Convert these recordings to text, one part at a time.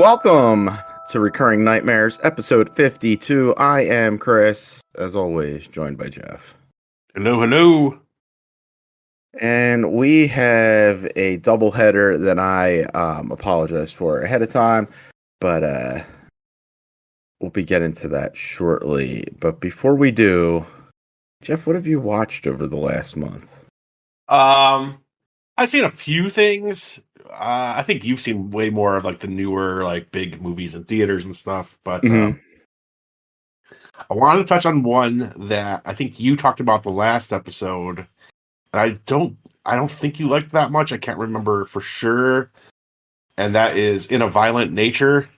Welcome to Recurring Nightmares, episode 52. I am Chris, as always, joined by Jeff. Hello, hello. And we have a doubleheader that I apologize for ahead of time, but we'll be getting to that shortly. But before we do, Jeff, what have you watched over the last month? I've seen a few things. I think you've seen way more of like the newer, like big movies in theaters and stuff. But I wanted to touch on one that I think you talked about the last episode. I don't think you liked that much. I can't remember for sure. And that is In a Violent Nature.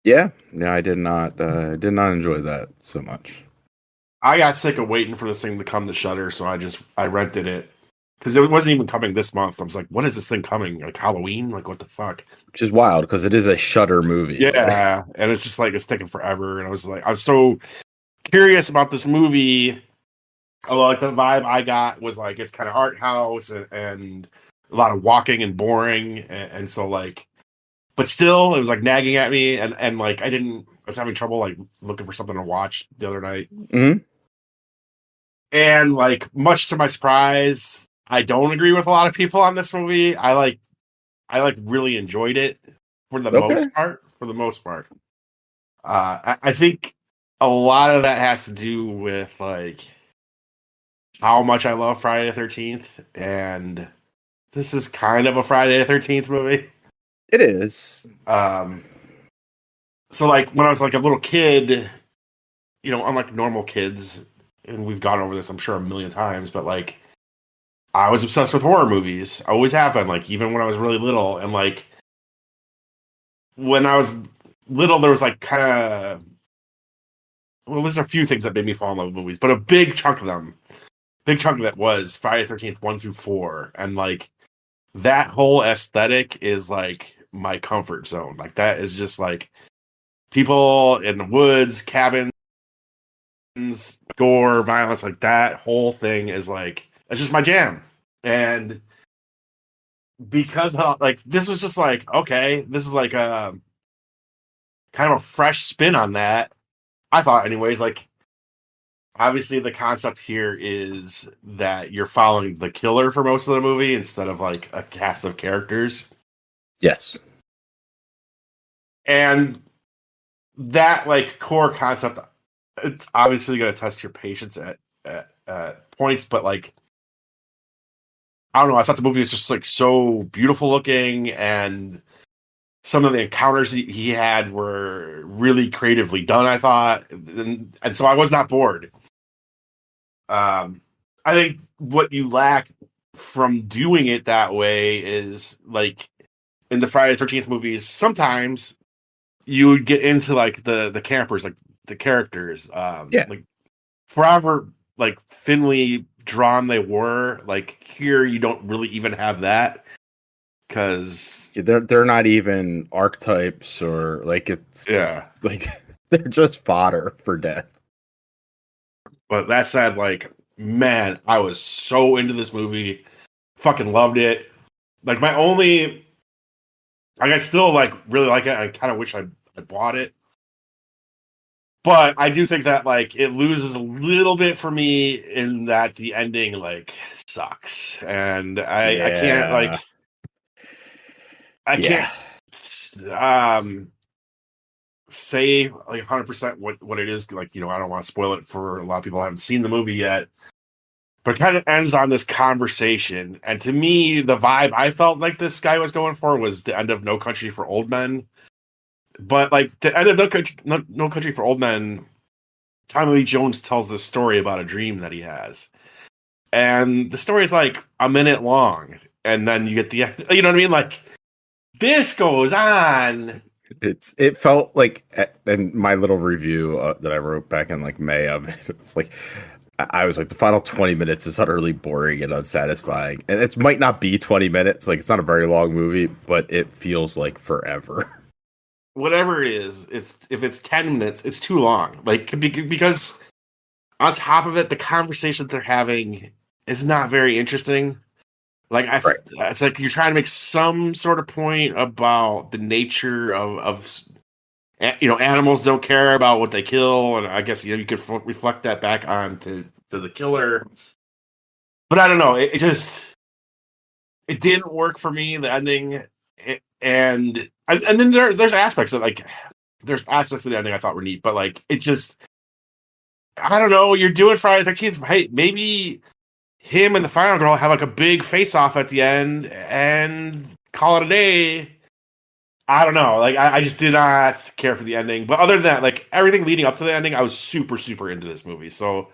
Yeah, I did not enjoy that so much. I got sick of waiting for this thing to come to Shudder, so I rented it. Because it wasn't even coming this month. I was like, when is this thing coming? Like Halloween? Like, what the fuck? Which is wild, because it is a Shudder movie. Yeah, and it's just like, it's taking forever. And I was so curious about this movie. Although, like, the vibe I got was, like, it's kind of art house and a lot of walking and boring. And so, like, but still, it was, like, nagging at me. And like, I was having trouble, like, looking for something to watch the other night. Mm-hmm. And, like, much to my surprise, I don't agree with a lot of people on this movie. I really enjoyed it for the most part. For the most part, I think a lot of that has to do with like how much I love Friday the 13th, and this is kind of a Friday the 13th movie. It is. So like when I was like a little kid, you know, unlike normal kids, and we've gone over this, I'm sure, a million times, but like, I was obsessed with horror movies. I always have been, like, even when I was really little. And, like, when I was little, there was, like, kind of... Well, there's a few things that made me fall in love with movies. But a big chunk of that was Friday the 13th, 1 through 4. And, like, that whole aesthetic is, like, my comfort zone. Like, that is just, like, people in the woods, cabins, gore, violence. Like, that whole thing is, like... It's just my jam. And because like this was just like, okay, this is like a kind of a fresh spin on that. I thought anyways, like obviously the concept here is that you're following the killer for most of the movie instead of like a cast of characters. Yes. And that like core concept, it's obviously going to test your patience at points, but like I don't know. I thought the movie was just like so beautiful looking, and some of the encounters he had were really creatively done. I thought, and so I was not bored. I think what you lack from doing it that way is like in the Friday the 13th movies. Sometimes you would get into like the campers, like the characters, like forever, like thinly drawn they were. Like here you don't really even have that because they're not even archetypes or like it's like they're just fodder for death. But that said, like, man, I was so into this movie, fucking loved it. Like I still like really like it. I kind of wish I bought it. But I do think that like it loses a little bit for me in that the ending like sucks, and I can't say like 100% what it is. Like, you know, I don't want to spoil it for a lot of people who haven't seen the movie yet. But it kind of ends on this conversation, and to me, the vibe I felt like this guy was going for was the end of No Country for Old Men. But like the end of No Country for Old Men, Tommy Lee Jones tells this story about a dream that he has. And the story is like a minute long. And then you get the end. You know what I mean? Like, this goes on. It felt like, in my little review that I wrote back in like May of it, it was like, I was like, the final 20 minutes is utterly boring and unsatisfying. And it might not be 20 minutes. Like, it's not a very long movie, but it feels like forever. Whatever it is, if it's 10 minutes, it's too long. Like, because on top of it, the conversation they're having is not very interesting. Like Right. it's like you're trying to make some sort of point about the nature of animals don't care about what they kill, and I guess you could reflect that back on to the killer. But I don't know. It just it didn't work for me. The ending, and then there's aspects of like there's aspects of the ending I thought were neat, but like it just I don't know. You're doing Friday the 13th. Hey, maybe him and the final girl have like a big face off at the end and call it a day. I don't know. Like I just did not care for the ending. But other than that, like everything leading up to the ending, I was super, super into this movie. So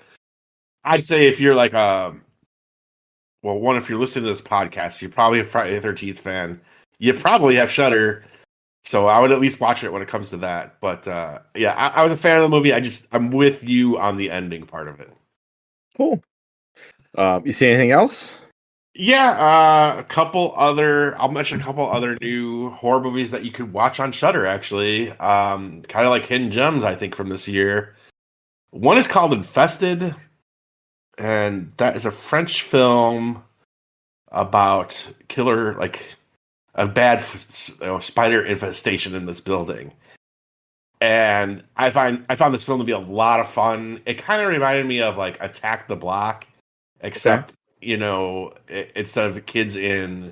I'd say if you're like well, one, if you're listening to this podcast, you're probably a Friday the 13th fan. You probably have Shudder. So I would at least watch it when it comes to that. But yeah, I was a fan of the movie. I'm with you on the ending part of it. Cool. You see anything else? Yeah, I'll mention a couple other new horror movies that you could watch on Shudder. Actually, kind of like hidden gems, I think, from this year. One is called Infested, and that is a French film about killer, like a bad spider infestation in this building. And I found this film to be a lot of fun. It kind of reminded me of like Attack the Block, Okay. except instead of kids in,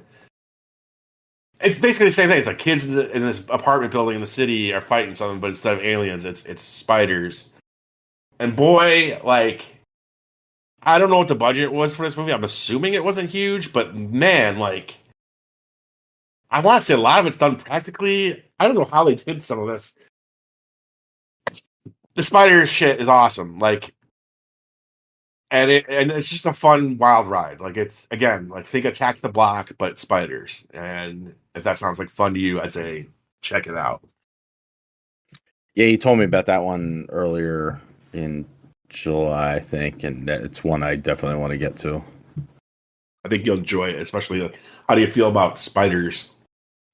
it's basically the same thing. It's like kids in this apartment building in the city are fighting something, but instead of aliens, it's spiders. And boy, like I don't know what the budget was for this movie. I'm assuming it wasn't huge, but man, like I want to say a lot of it's done practically. I don't know how they did some of this. The spider shit is awesome. Like and it's just a fun wild ride. Like it's again like think Attack the Block but spiders. And if that sounds like fun to you, I'd say check it out. Yeah, you told me about that one earlier in July, I think, and it's one I definitely want to get to. I think you'll enjoy it, especially how do you feel about spiders?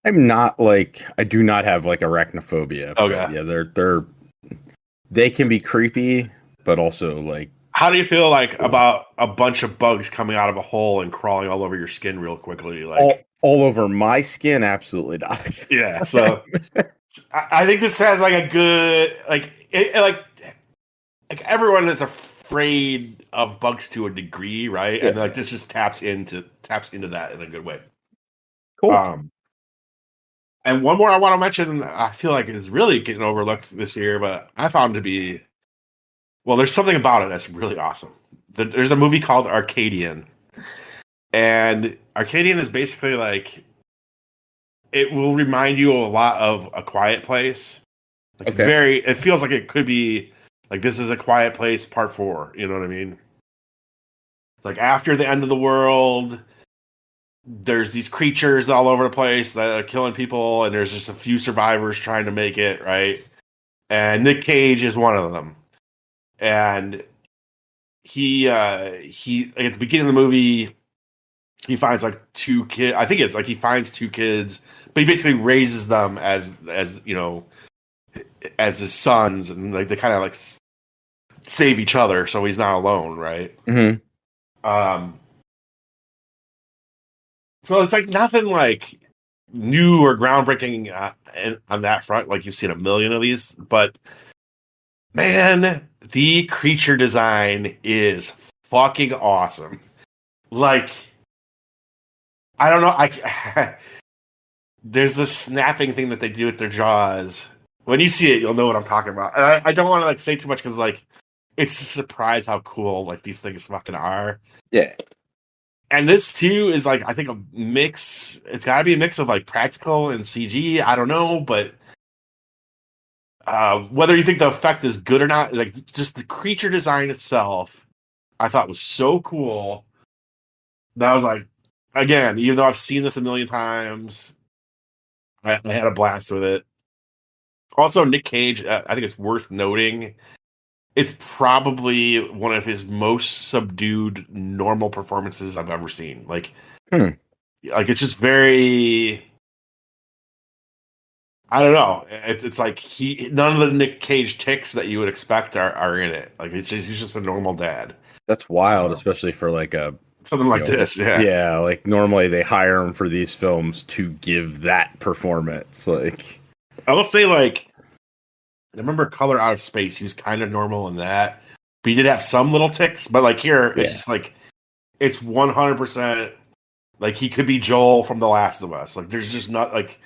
I'm not like I do not have like arachnophobia, but Okay. yeah, they can be creepy, but also like How do you feel like cool. about a bunch of bugs coming out of a hole and crawling all over your skin real quickly? all Like, all over my skin. Absolutely not. yeah. So I think this has like a good like everyone is afraid of bugs to a degree, right? And Yeah, like this just taps into that in a good way. cool. Um, and one more I want to mention, I feel like is really getting overlooked this year, but I found to be well. There's something about it that's really awesome. There's a movie called Arcadian, and Arcadian is basically like it will remind you a lot of A Quiet Place. Like Okay. it feels like it could be like this is A Quiet Place Part 4. You know what I mean? It's like after the end of the world, there's these creatures all over the place that are killing people, and there's just a few survivors trying to make it, right? And Nick Cage is one of them. And he like, at the beginning of the movie, he finds like two kids. I think it's like he finds two kids, but he basically raises them as as his sons, and like they kind of like save each other, so he's not alone, right? Hmm. Um, so it's like nothing like new or groundbreaking on that front. Like you've seen a million of these, but man, the creature design is fucking awesome. Like I don't know, I there's this snapping thing that they do with their jaws. When you see it, you'll know what I'm talking about. And I don't want to like say too much because like it's a surprise how cool like these things fucking are. Yeah, And this too is like I think a mix. It's got to be a mix of like practical and CG. I don't know, but whether you think the effect is good or not, like just the creature design itself, I thought was so cool. That I was like, again, even though I've seen this a million times, I had a blast with it. Also, Nick Cage, I think it's worth noting. It's probably one of his most subdued, normal performances I've ever seen. hmm. Like it's just very. I don't know. It's like none of the Nick Cage ticks that you would expect are in it. Like he's just a normal dad. That's wild, Um, especially for like a something You like know, this. Yeah. yeah, like normally they hire him for these films to give that performance. Like, I will say, like, I remember Color Out of Space. He was kind of normal in that, but he did have some little ticks. But like here, it's yeah, just like it's 100% like he could be Joel from The Last of Us. Like, there's just not like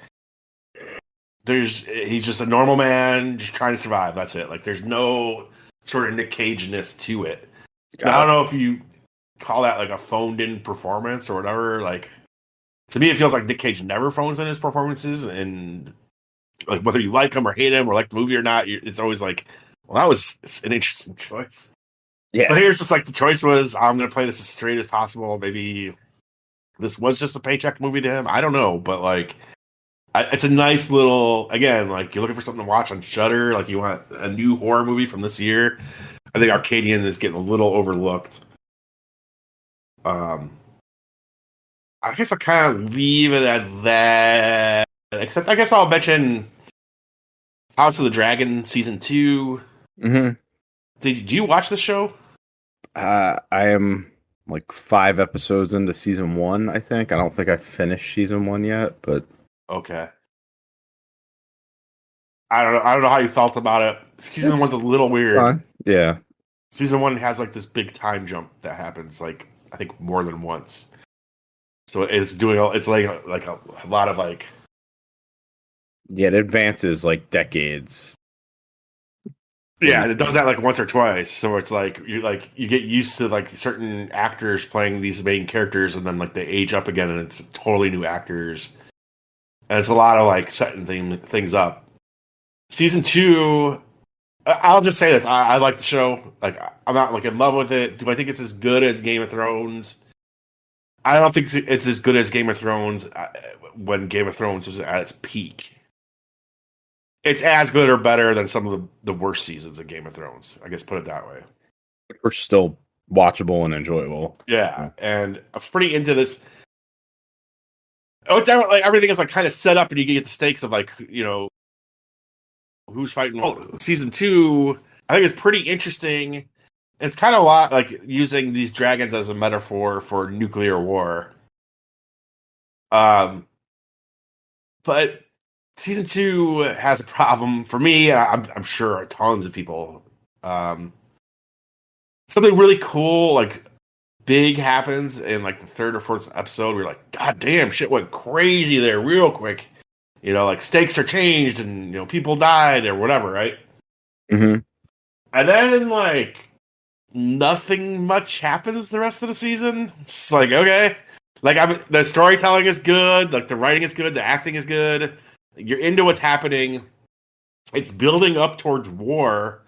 he's just a normal man just trying to survive. That's it. Like, there's no sort of Nick Cage-ness to it. Now, I got don't it. know if you call that like a phoned in performance or whatever. Like, to me, it feels like Nick Cage never phones in his performances, and like whether you like him or hate him or like the movie or not, it's always like, well, that was an interesting choice. But Yeah, here's just like the choice was, I'm going to play this as straight as possible. Maybe this was just a paycheck movie to him. I don't know, but like, it's a nice little. Again, like you're looking for something to watch on Shudder, like you want a new horror movie from this year. I think Arcadian is getting a little overlooked. Um, I guess I'll kind of leave it at that. Except, I guess I'll mention House of the Dragon season 2. hmm Do you watch the show? I am like 5 episodes into season 1. I think I don't think I finished season 1 yet, but Okay. I don't know. I don't know how you felt about it. Season it's one's a little weird. fine. Yeah, Season 1 has like this big time jump that happens, like I think more than once. So it's doing. It's like a lot of like. yeah, it advances like decades. Yeah, it does that like once or twice. So it's like you get used to like certain actors playing these main characters, and then like they age up again, and it's totally new actors. And it's a lot of like setting things up. Season 2, I'll just say this: I like the show. Like, I'm not like in love with it. Do I think it's as good as Game of Thrones? I don't think it's as good as Game of Thrones when Game of Thrones was at its peak. It's as good or better than some of the worst seasons of Game of Thrones. I guess put it that way. We're still watchable and enjoyable. Yeah, and I'm pretty into this. Oh, it's like everything is like kind of set up, and you get the stakes of like who's fighting. Oh, season 2, I think it's pretty interesting. It's kind of a lot like using these dragons as a metaphor for nuclear war. Um, but season 2 has a problem for me. I'm sure tons of people. Um, Something really cool, like big, happens in like the third or fourth episode. We're like, God damn, shit went crazy there real quick. Like stakes are changed and people died or whatever, right? hmm And then like nothing much happens the rest of the season. It's just like, okay, like the storytelling is good, like the writing is good, the acting is good. You're into what's happening. It's building up towards war.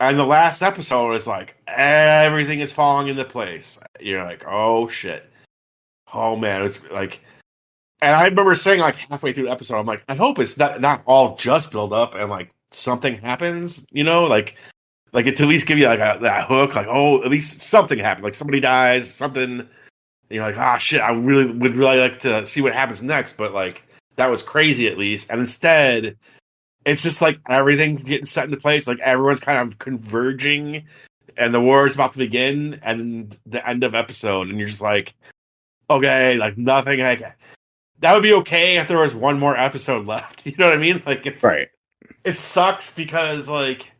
And the last episode is like everything is falling into place. You're like, oh shit. Oh man, it's like, and I remember saying like halfway through the episode, I'm like, I hope it's not all just build up and like something happens, like it to at least give you like that hook, like, oh, at least something happened, like somebody dies, something. You're like, ah, shit, I really would really like to see what happens next, but like that was crazy at least. And instead, it's just like everything's getting set into place, like everyone's kind of converging, and the war is about to begin, and the end of episode, and you're just like, okay, like nothing, like that would be okay if there was one more episode left. You know what I mean? Like Right. it sucks because like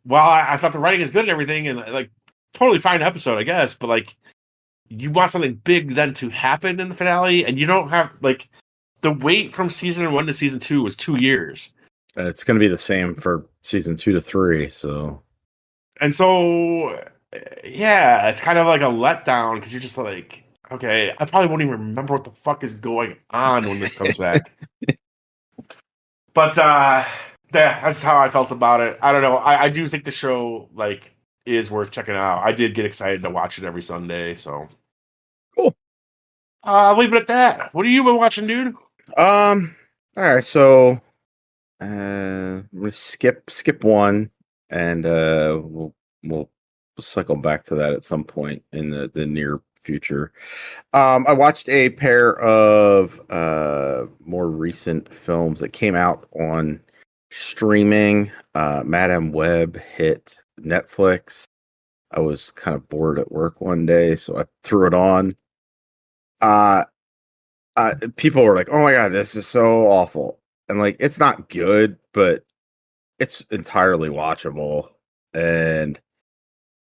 while I thought the writing is good and everything, and like totally fine episode, I guess, but like you want something big then to happen in the finale, and you don't have like the wait from season 1 to season 2 was 2 years. It's going to be the same for season 2 to 3. So And so, yeah, it's kind of like a letdown because you're just like, okay, I probably won't even remember what the fuck is going on when this comes back. But yeah, that's how I felt about it. I don't know. I do think the show like is worth checking out. I did get excited to watch it every Sunday, so cool. I'll leave it at that. What have you been watching, dude? All right. So I'm gonna skip one, and we'll cycle back to that at some point in the near future. I watched a pair of more recent films that came out on streaming. Madam Web hit Netflix. I was kind of bored at work one day, so I threw it on. Uh, People were like, "Oh my god, this is so awful," and like, it's not good, but it's entirely watchable, and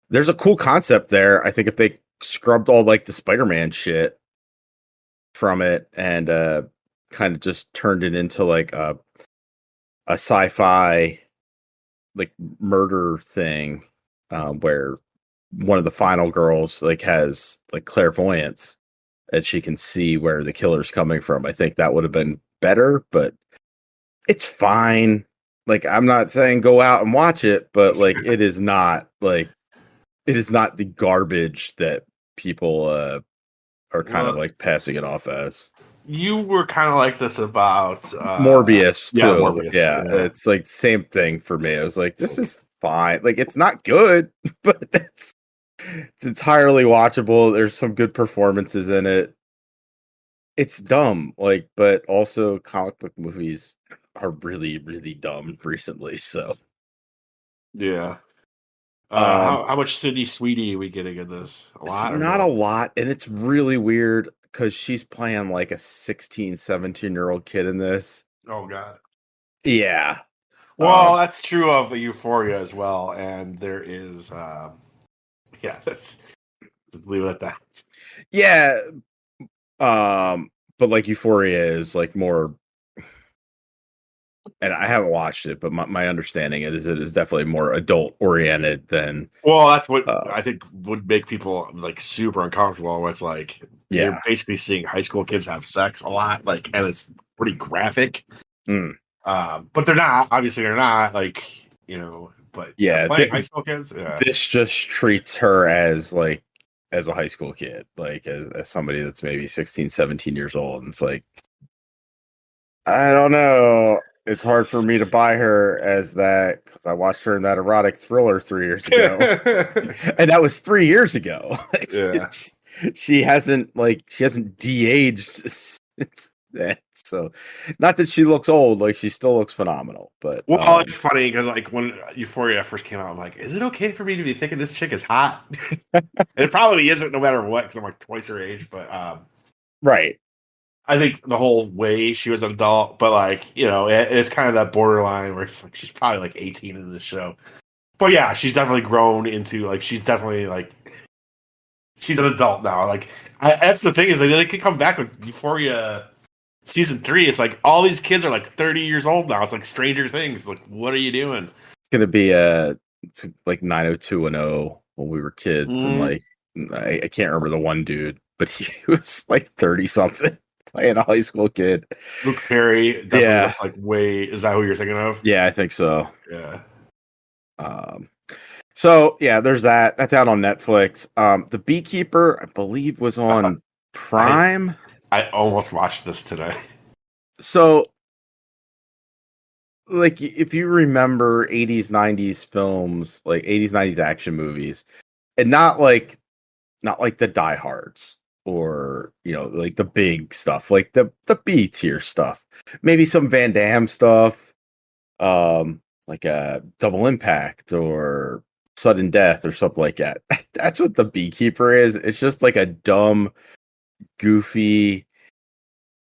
there's a cool concept there. I think if they scrubbed all like the Spider-Man shit from it and kind of just turned it into like a sci-fi like murder thing, where one of the final girls like has like clairvoyance and she can see where the killer's coming from. I think that would have been better, but it's fine. Like, I'm not saying go out and watch it, but like it is not the garbage that people are kind of Well, like passing it off as. you were kind of like this about Morbius yeah, too. Morbius. Yeah, Yeah. it's like same thing for me. I was like, It's this like, is fine. Like, it's not good, but it's entirely watchable. There's some good performances in it. It's dumb, like, but also comic book movies are really, really dumb recently. So, yeah. um, How much Sydney Sweeney are we getting in this? A it's lot or not a no? lot, and it's really weird because she's playing like a 16, 17-year-old kid in this. Oh god. Yeah. Well, that's true of Euphoria as well, and there is yeah, let's leave it at that. Yeah. But like Euphoria is like more, and I haven't watched it, but my understanding it is definitely more adult oriented than Well, that's what uh I think would make people like super uncomfortable. Where it's like you're yeah. basically seeing high school kids have sex a lot, like, and it's pretty graphic. Mm. But they're not. Obviously, they're not. Like, but yeah, Yeah, playing high school kids. Yeah, this just treats her as like as a high school kid, like as somebody that's maybe 16, 17 years old. And it's like, I don't know. It's hard for me to buy her as that because I watched her in that erotic thriller 3 years ago. And that was 3 years ago. yeah. She hasn't de-aged since that. So not that she looks old, like she still looks phenomenal. But Well, it's funny because like when Euphoria first came out, I'm like, is it okay for me to be thinking this chick is hot? And it probably isn't, no matter what, because I'm like twice her age. But right. I think the whole way she was an adult, but like it's kind of that borderline where it's like she's probably like 18 in this show. But yeah, she's definitely grown into like she's definitely like she's an adult now. Like that's the thing is like, they could come back with Euphoria season 3. It's like all these kids are like 30 years old now. It's like Stranger Things. Like, what are you doing? It's gonna be it's like 90210 when we were kids, and Mm-hmm. like I can't remember the one dude, but he was like 30 something playing a high school kid. Luke Perry definitely Yeah. looks like way. Is that who you're thinking of? Yeah, I think so. Yeah. Um so yeah, there's that. That's out on Netflix. The Beekeeper, I believe, was on I Prime. I almost watched this today. So like if you remember 80s, 90s films, like 80s, 90s action movies, and not like the diehards or like the big stuff, like the B tier stuff, maybe some Van Damme stuff, like a Double Impact or Sudden Death or something like that. That's what the Beekeeper is. It's just like a dumb, goofy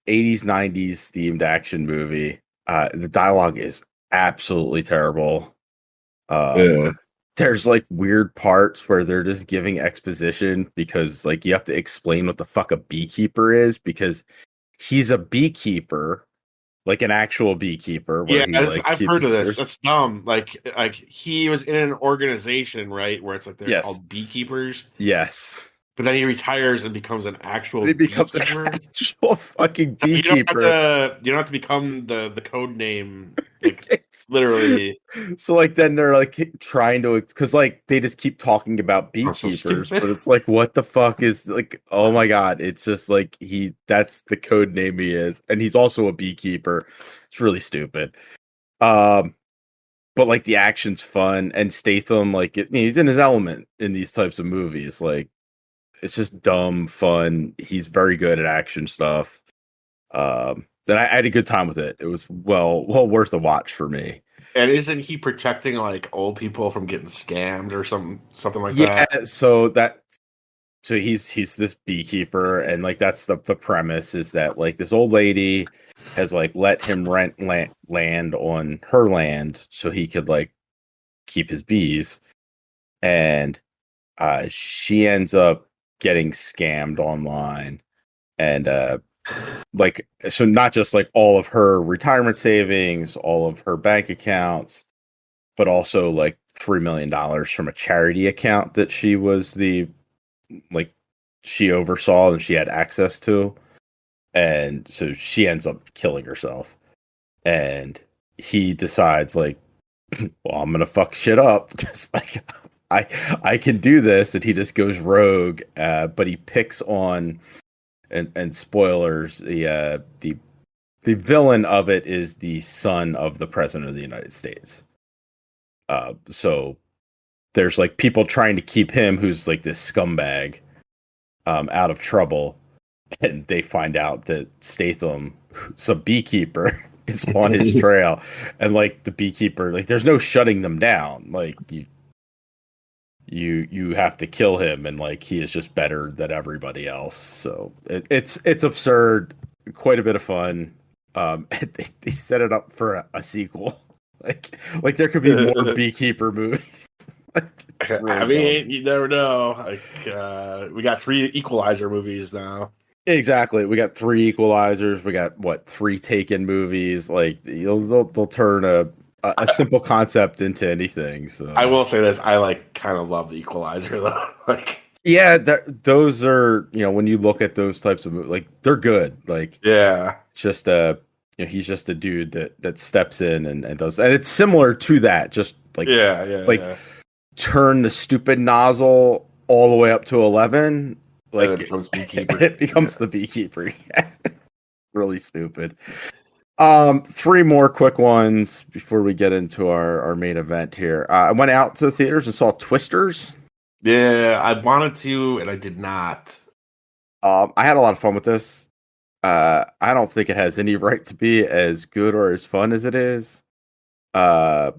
80s 90s themed action movie. The dialogue is absolutely terrible. um Yeah. there's like weird parts where they're just giving exposition because like you have to explain what the fuck a beekeeper is because he's a beekeeper, like an actual beekeeper where Yeah, he like I've keeps heard of this. there's That's dumb. Like he was in an organization, right, where it's like they're yes called beekeepers, yes but then he retires and becomes an actual he becomes an beekeeper. actual fucking So beekeeper. you don't have to become the code name, like literally. So like then they're like trying to because like they just keep talking about Oh, so beekeepers, stupid. but it's like what the fuck is like, oh my god, it's just like that's the code name he is, and he's also a beekeeper. It's really stupid. Um but like the action's fun, and Statham like he's in his element in these types of movies. Like it's just dumb fun. He's very good at action stuff. Then I had a good time with it. It was well worth a watch for me. And isn't he protecting like old people from getting scammed or something like Yeah, that? so he's this beekeeper, and like that's the premise is that like this old lady has like let him rent land on her land so he could like keep his bees, and she ends up getting scammed online, and like so not just like all of her retirement savings, all of her bank accounts, but also like $3 million from a charity account that she was the like she oversaw and she had access to, and so she ends up killing herself, and he decides like, well, I'm gonna fuck shit up because like I can do this, and he just goes rogue, but he picks on and spoilers, the villain of it is the son of the president of the United States. So there's like people trying to keep him, who's like this scumbag, out of trouble, and they find out that Statham, who's a beekeeper, is on his trail, and like the beekeeper, like there's no shutting them down. Like you have to kill him, and like he is just better than everybody else. So it's absurd, quite a bit of fun. They set it up for a sequel. Like there could be more beekeeper movies. Like it's I really dumb. mean, you never know. Like, we got 3 Equalizer movies now. Exactly. We got 3 Equalizers. We got what, 3 Taken movies. Like they'll turn a simple concept into anything. I So will say this: I like kind of love the Equalizer though. Like, yeah, those are, when you look at those types of movies, like they're good. Like yeah, just he's just a dude that steps in and does, and it's similar to that. Just like yeah. turn the stupid nozzle all the way up to 11. And it Like becomes Beekeeper. it becomes the beekeeper. Really stupid. 3 more quick ones before we get into our main event here. I went out to the theaters and saw Twisters. Yeah, I wanted to, and I did not. I had a lot of fun with this. I don't think it has any right to be as good or as fun as it is. Uh,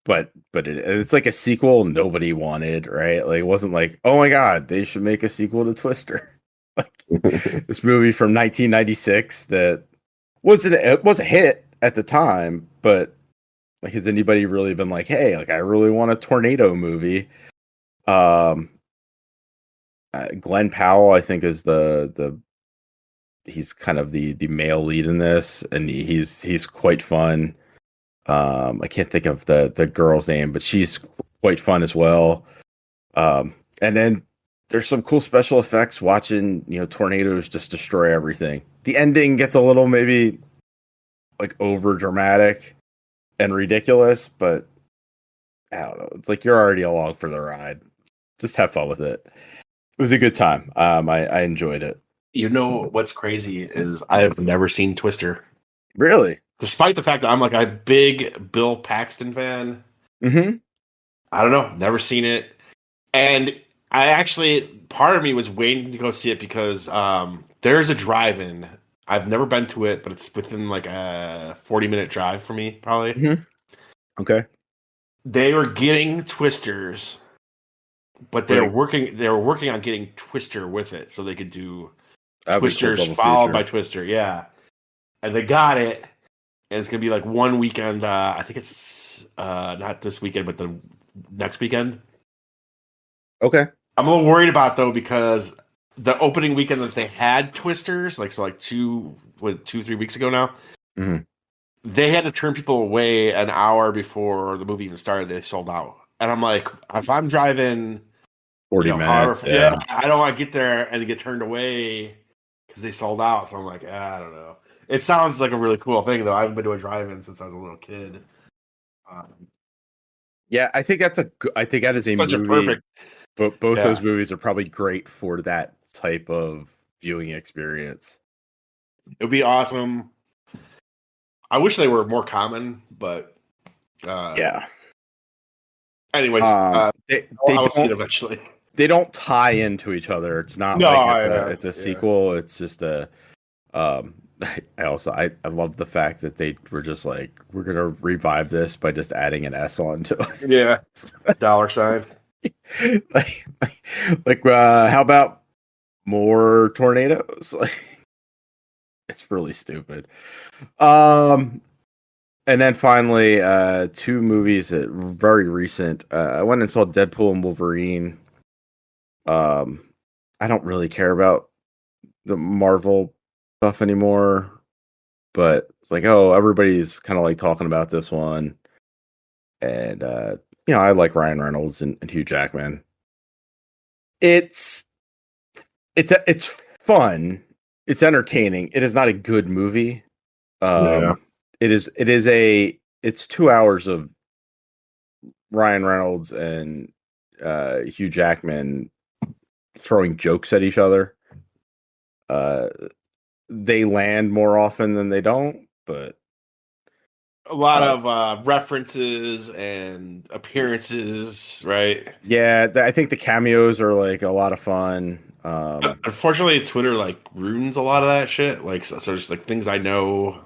but it's like a sequel nobody wanted, right? Like it wasn't like, oh my god, they should make a sequel to Twister. Like this movie from 1996 that it was a hit at the time, but like has anybody really been like, hey, like I really want a tornado movie? Um, Glenn Powell, I think, is the he's kind of the male lead in this, and he's quite fun. I can't think of the girl's name, but she's quite fun as well. And then there's some cool special effects watching, tornadoes just destroy everything. The ending gets a little maybe like over dramatic and ridiculous, but I don't know. It's like you're already along for the ride. Just have fun with it. It was a good time. I enjoyed it. You know what's crazy is I have never seen Twister, Really? despite the fact that I'm like a big Bill Paxton fan. Mm-hmm. I don't know, never seen it, and I actually part of me was waiting to go see it because there's a drive-in. I've never been to it, but it's within like a 40-minute drive for me, probably. Mm-hmm. Okay. They were getting Twisters, but Wait, they were working on getting Twister with it so they could do that'd be a cool Twisters double followed by feature. Twister, yeah. And they got it, and it's gonna be like one weekend. I think it's not this weekend, but the next weekend. Okay. I'm a little worried about though because the opening weekend that they had Twisters, like 2-3 weeks ago now, Mm-hmm. they had to turn people away an hour before the movie even started. They sold out, and I'm like, if I'm driving, 40 minutes. however, Yeah. I don't want to get there and get turned away because they sold out. So I'm like, I don't know. It sounds like a really cool thing though. I haven't been to a drive-in since I was a little kid. Yeah, I think I think that is a Such a movie, perfect, but both yeah. those movies are probably great for that type of viewing experience. It would be awesome. I wish they were more common, but Yeah. anyways, They I'll see it don't eventually. they don't tie into each other. It's not No, like yeah, it's a yeah. sequel. It's just a I love the fact that they were just like, we're gonna revive this by just adding an S onto Yeah, dollar sign. it. How about more tornadoes? Like, it's really stupid. Um, and then finally, two movies that were very recent. I went and saw Deadpool and Wolverine. Um, I don't really care about the Marvel stuff anymore, but it's like, oh, everybody's kind of like talking about this one, and I like Ryan Reynolds and Hugh Jackman. It's it's fun. It's entertaining. It is not a good movie. Yeah. Um, it's 2 hours of Ryan Reynolds and Hugh Jackman throwing jokes at each other. Uh, they land more often than they don't, but A lot uh, of references and appearances, right? yeah, I think the cameos are like a lot of fun. Unfortunately, Twitter like ruins a lot of that shit. Like, so just like things I know.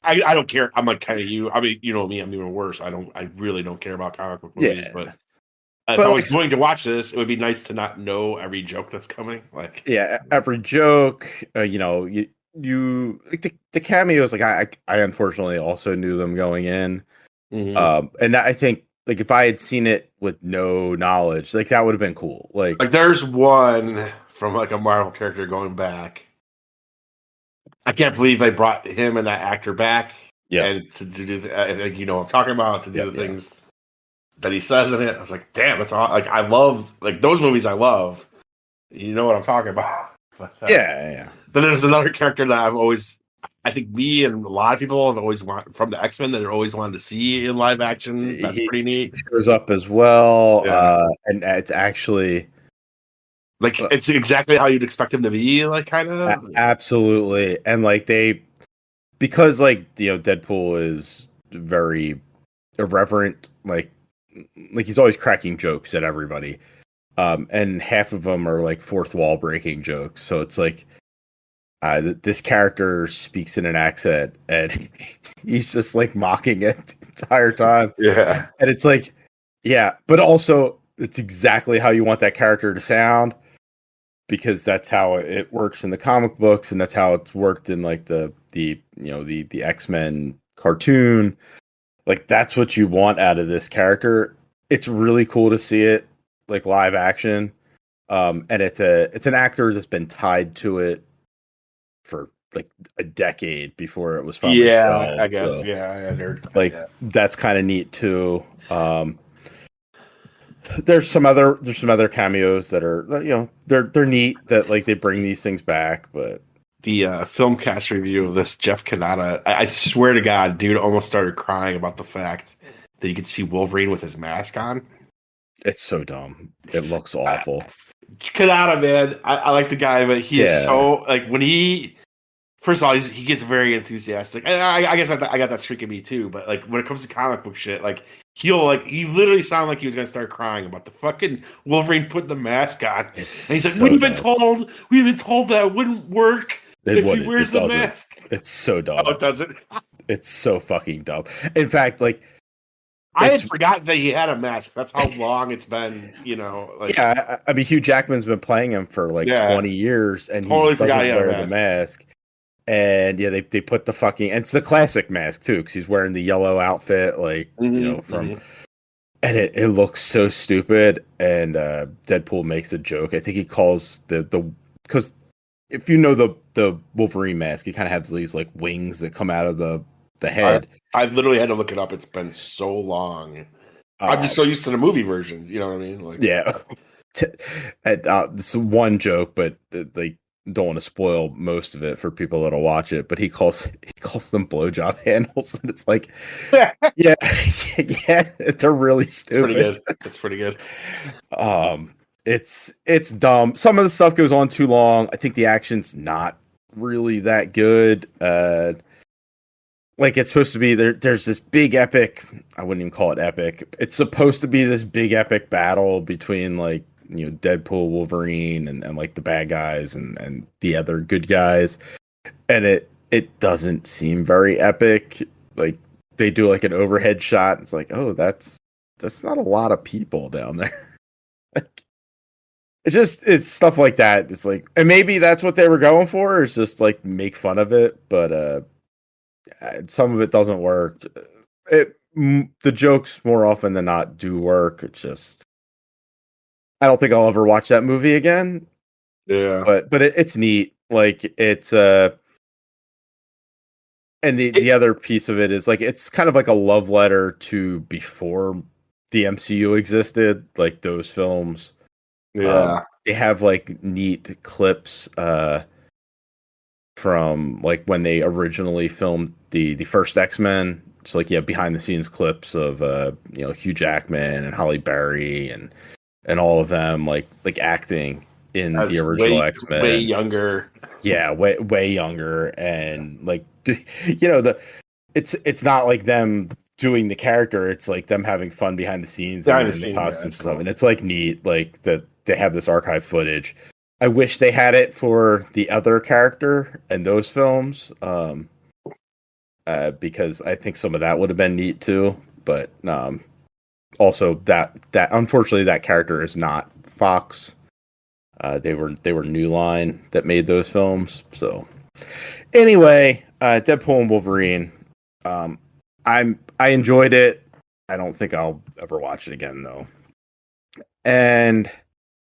I don't care. I'm like kind of you. I mean, you know me. I'm even worse. I really don't care about comic book movies. But Yeah, if I but was like, going to watch this, it would be nice to not know every joke that's coming. Like, yeah, every joke, you like the cameos. Like I unfortunately also knew them going in. mhm. And I think like if I had seen it with no knowledge, like that would have been cool. Like there's one from like a Marvel character going back. I can't believe they brought him and that actor back Yep, and to do like, you know what I'm talking about, to do yep, the yeah, things that he says in it. I was like, damn, that's all. Like I love like those movies. I love. You know what I'm talking about. But, yeah, yeah. then there's another character that I think me and a lot of people have always want from the X Men that are always wanted to see in live action. That's He pretty neat. shows up as well, Yeah, and it's actually like uh, it's exactly how you'd expect him to be. Like kind of. absolutely, and like they because like Deadpool is very irreverent, like he's always cracking jokes at everybody, and half of them are like fourth wall breaking jokes. So it's like this character speaks in an accent and he's just like mocking it the entire time. Yeah. And it's like, yeah, but also it's exactly how you want that character to sound because that's how it works in the comic books and that's how it's worked in like the X-Men cartoon. Like that's what you want out of this character. It's really cool to see it like live action. And it's an actor that's been tied to it for like a decade before it was finally Yeah, I shelved. guess. So Yeah, I heard that. like Yeah. that's kind of neat too. There's some other cameos that are they're neat that like they bring these things back, but The film cast review of this Jeff Kanata, I swear to God, dude almost started crying about the fact that you could see Wolverine with his mask on. it's so dumb. It looks Uh, awful. Kanata, man, I like the guy, but he is Yeah, so like when he first of all he gets very enthusiastic, and I guess I got that streak in me too. But like when it comes to comic book shit, like he literally sounded like he was gonna start crying about the fucking Wolverine putting the mask on, and it's he's like, so dumb. we've been told that wouldn't work It if he wouldn't. wears It the doesn't. mask. It's so Oh, dumb. it doesn't. It's so fucking dumb. In fact, like I had it's forgotten that he had a mask. That's how long it's been, like yeah. I mean, Hugh Jackman's been playing him for like yeah, 20 years, and he totally forgot he doesn't had a wear the mask. mask. And yeah, they put the fucking and it's the classic mask too, because he's wearing the yellow outfit, like from Mm-hmm. and it looks so stupid. And Deadpool makes a joke. I think he calls the because if you know the Wolverine mask, he kind of has these like wings that come out of the I head. I literally had to look it up. It's been so long. I'm just Um, so used to the movie version. You know what I mean? Like, yeah, and, this is one joke, but they don't want to spoil most of it for people that'll watch it. But he calls them blowjob handles, and it's like, it's yeah, yeah, they're really pretty stupid. good. It's pretty good. Um, it's dumb. Some of the stuff goes on too long. I think the action's not really that good. Like it's supposed to be there's this big epic, I wouldn't even call it epic. It's supposed to be this big epic battle between like Deadpool, Wolverine, and like the bad guys and the other good guys. and it doesn't seem very epic. Like they do like an overhead shot. It's like, oh, that's not a lot of people down there. Like, it's stuff like that. It's like, and maybe that's what they were going for. Is just like make fun of it, but some of it doesn't work. The jokes more often than not do work. It's just I don't think I'll ever watch that movie again. Yeah. But it's neat. Like it's and the It, other piece of it is like it's kind of like a love letter to before the MCU existed, like those films. yeah. They have like neat clips from like when they originally filmed the first X-Men. It's like yeah, behind the scenes clips of Hugh Jackman and Halle Berry and all of them like acting in the As original way X-Men. younger. Yeah, way younger and like the it's not like them doing the character, it's like them having fun behind the scenes Behind the and the scene, yeah, costumes it's and stuff. cool. And it's like neat, like that they have this archive footage. I wish they had it for the other character and those films, because I think some of that would have been neat too. But also that unfortunately that character is not Fox. They were New Line that made those films. So anyway, Deadpool and Wolverine. Um, I enjoyed it. I don't think I'll ever watch it again though. And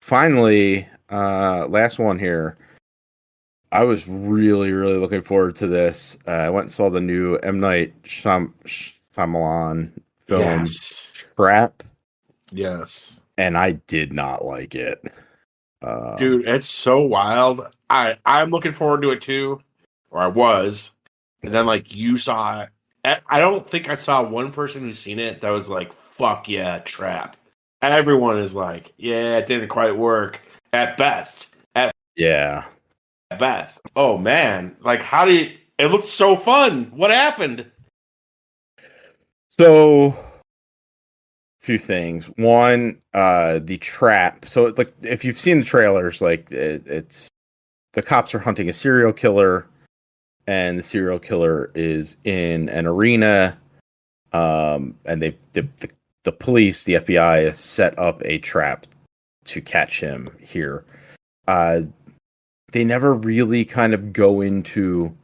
finally, last one here. I was really looking forward to this. I went and saw the new M Night Shyamalan film Yes. Trap, Yes. and I did not like it. Dude, it's so wild. I'm looking forward to it too, or I was. And then like you saw it. I don't think I saw one person who's seen it that was like, "Fuck yeah, trap." Everyone is like, "Yeah, it didn't quite work at best." At Yeah. best. Oh man, like how do you? It looked so fun. What happened? So few things. One, the trap. So like if you've seen the trailers, like it's the cops are hunting a serial killer, and the serial killer is in an arena. And the police, the FBI, has set up a trap to catch him here. Uh, they never really kind of go into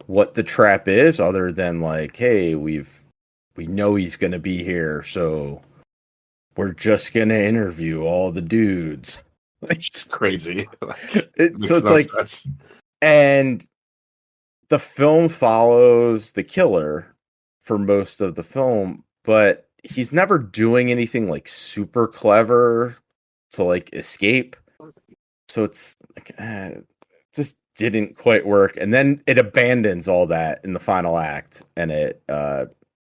what the trap is, other than like, hey, we know he's going to be here, so we're just going to interview all the dudes. It's just crazy. Like So makes it's no like, sense. and the film follows the killer for most of the film, but he's never doing anything like super clever to like escape. So it's like just didn't quite work. And then it abandons all that in the final act, and it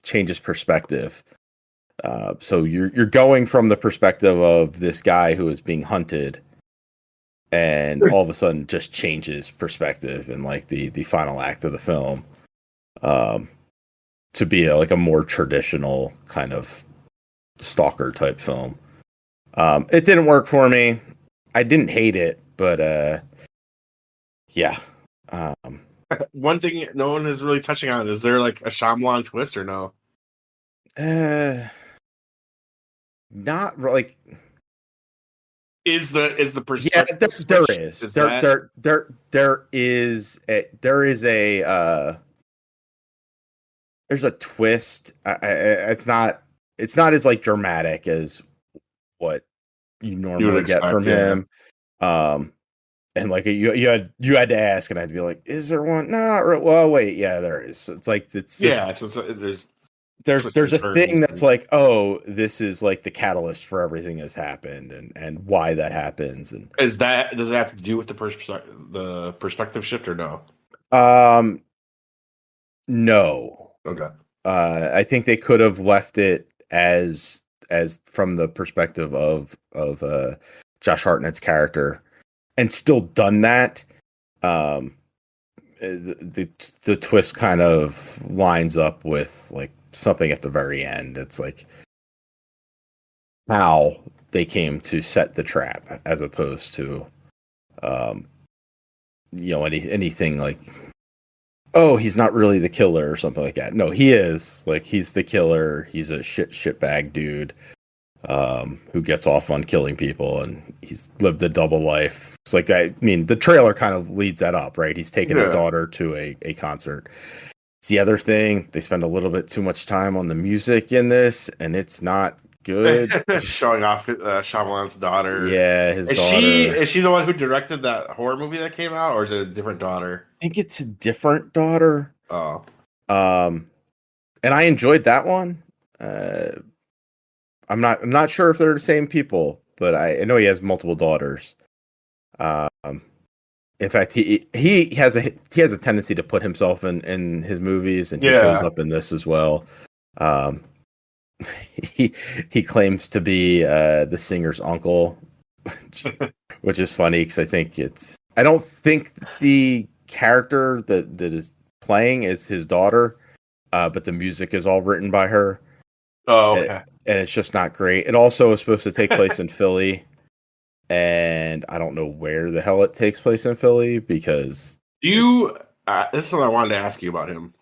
changes perspective. So you're going from the perspective of this guy who is being hunted, and all of a sudden just changes perspective in like the final act of the film, um, to be like a more traditional kind of stalker type film. It didn't work for me. I didn't hate it, but yeah. Um, One thing no one is really touching on is there like a Shyamalan twist or no? uh, not like Is the yeah. perspective There switch? is Is that there's a twist. It's not as like dramatic as what you you would normally get from expect? Yeah. him. Um, and like you had to ask, and I'd be like, "Is there one?" No, not well, wait, yeah, there is. So it's like it's just Yeah. So there's twists there's and a turns. thing that's like, oh, this is like the catalyst for everything that's happened, and why that happens, and Is that does it have to do with the perspective shift or no? um, no, Okay. I think they could have left it as from the perspective of Josh Hartnett's character, and still done that. Um, the twist kind of lines up with like something at the very end. It's like how they came to set the trap, as opposed to um anything like oh, he's not really the killer or something like that. No, he is. Like, he's the killer. He's a shitbag dude who gets off on killing people, and he's lived a double life. It's like, I mean, the trailer kind of leads that up, right? He's taken his Yeah. daughter to a concert. It's the other thing. They spend a little bit too much time on the music in this, and it's not good. Showing off Shyamalan's daughter. Yeah, his Is she daughter. is she the one who directed that horror movie that came out, or is it a different daughter? I think it's a different daughter. Oh, Um, and I enjoyed that one. Uh, I'm not sure if they're the same people, but I know he has multiple daughters. Um, in fact, he has a tendency to put himself in his movies, and he shows yeah. up in this as well. Um, he he claims to be the singer's uncle, which is funny because I don't think the character that is playing is his daughter, but the music is all written by her. Oh, and, okay. and it's just not great. It also is supposed to take place in Philly, and I don't know where the hell it takes place in Philly because Do you? This is something I wanted to ask you about him.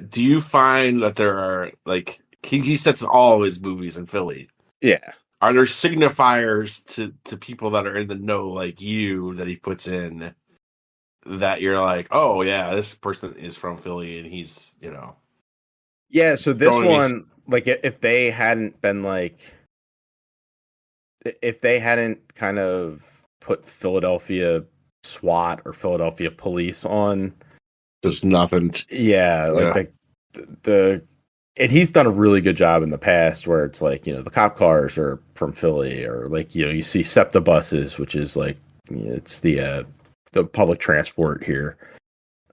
Do you find that there are like he sets all of his movies in Philly? yeah, Are there signifiers to people that are in the know like you that he puts in that you're like, oh yeah, this person is from Philly and he's yeah. So this throwing these. one, like, if they hadn't kind of put Philadelphia SWAT or Philadelphia police on, There's nothing. yeah, like Yeah. the and he's done a really good job in the past where it's like, the cop cars are from Philly, or like, you see SEPTA buses, which is like, it's the public transport here.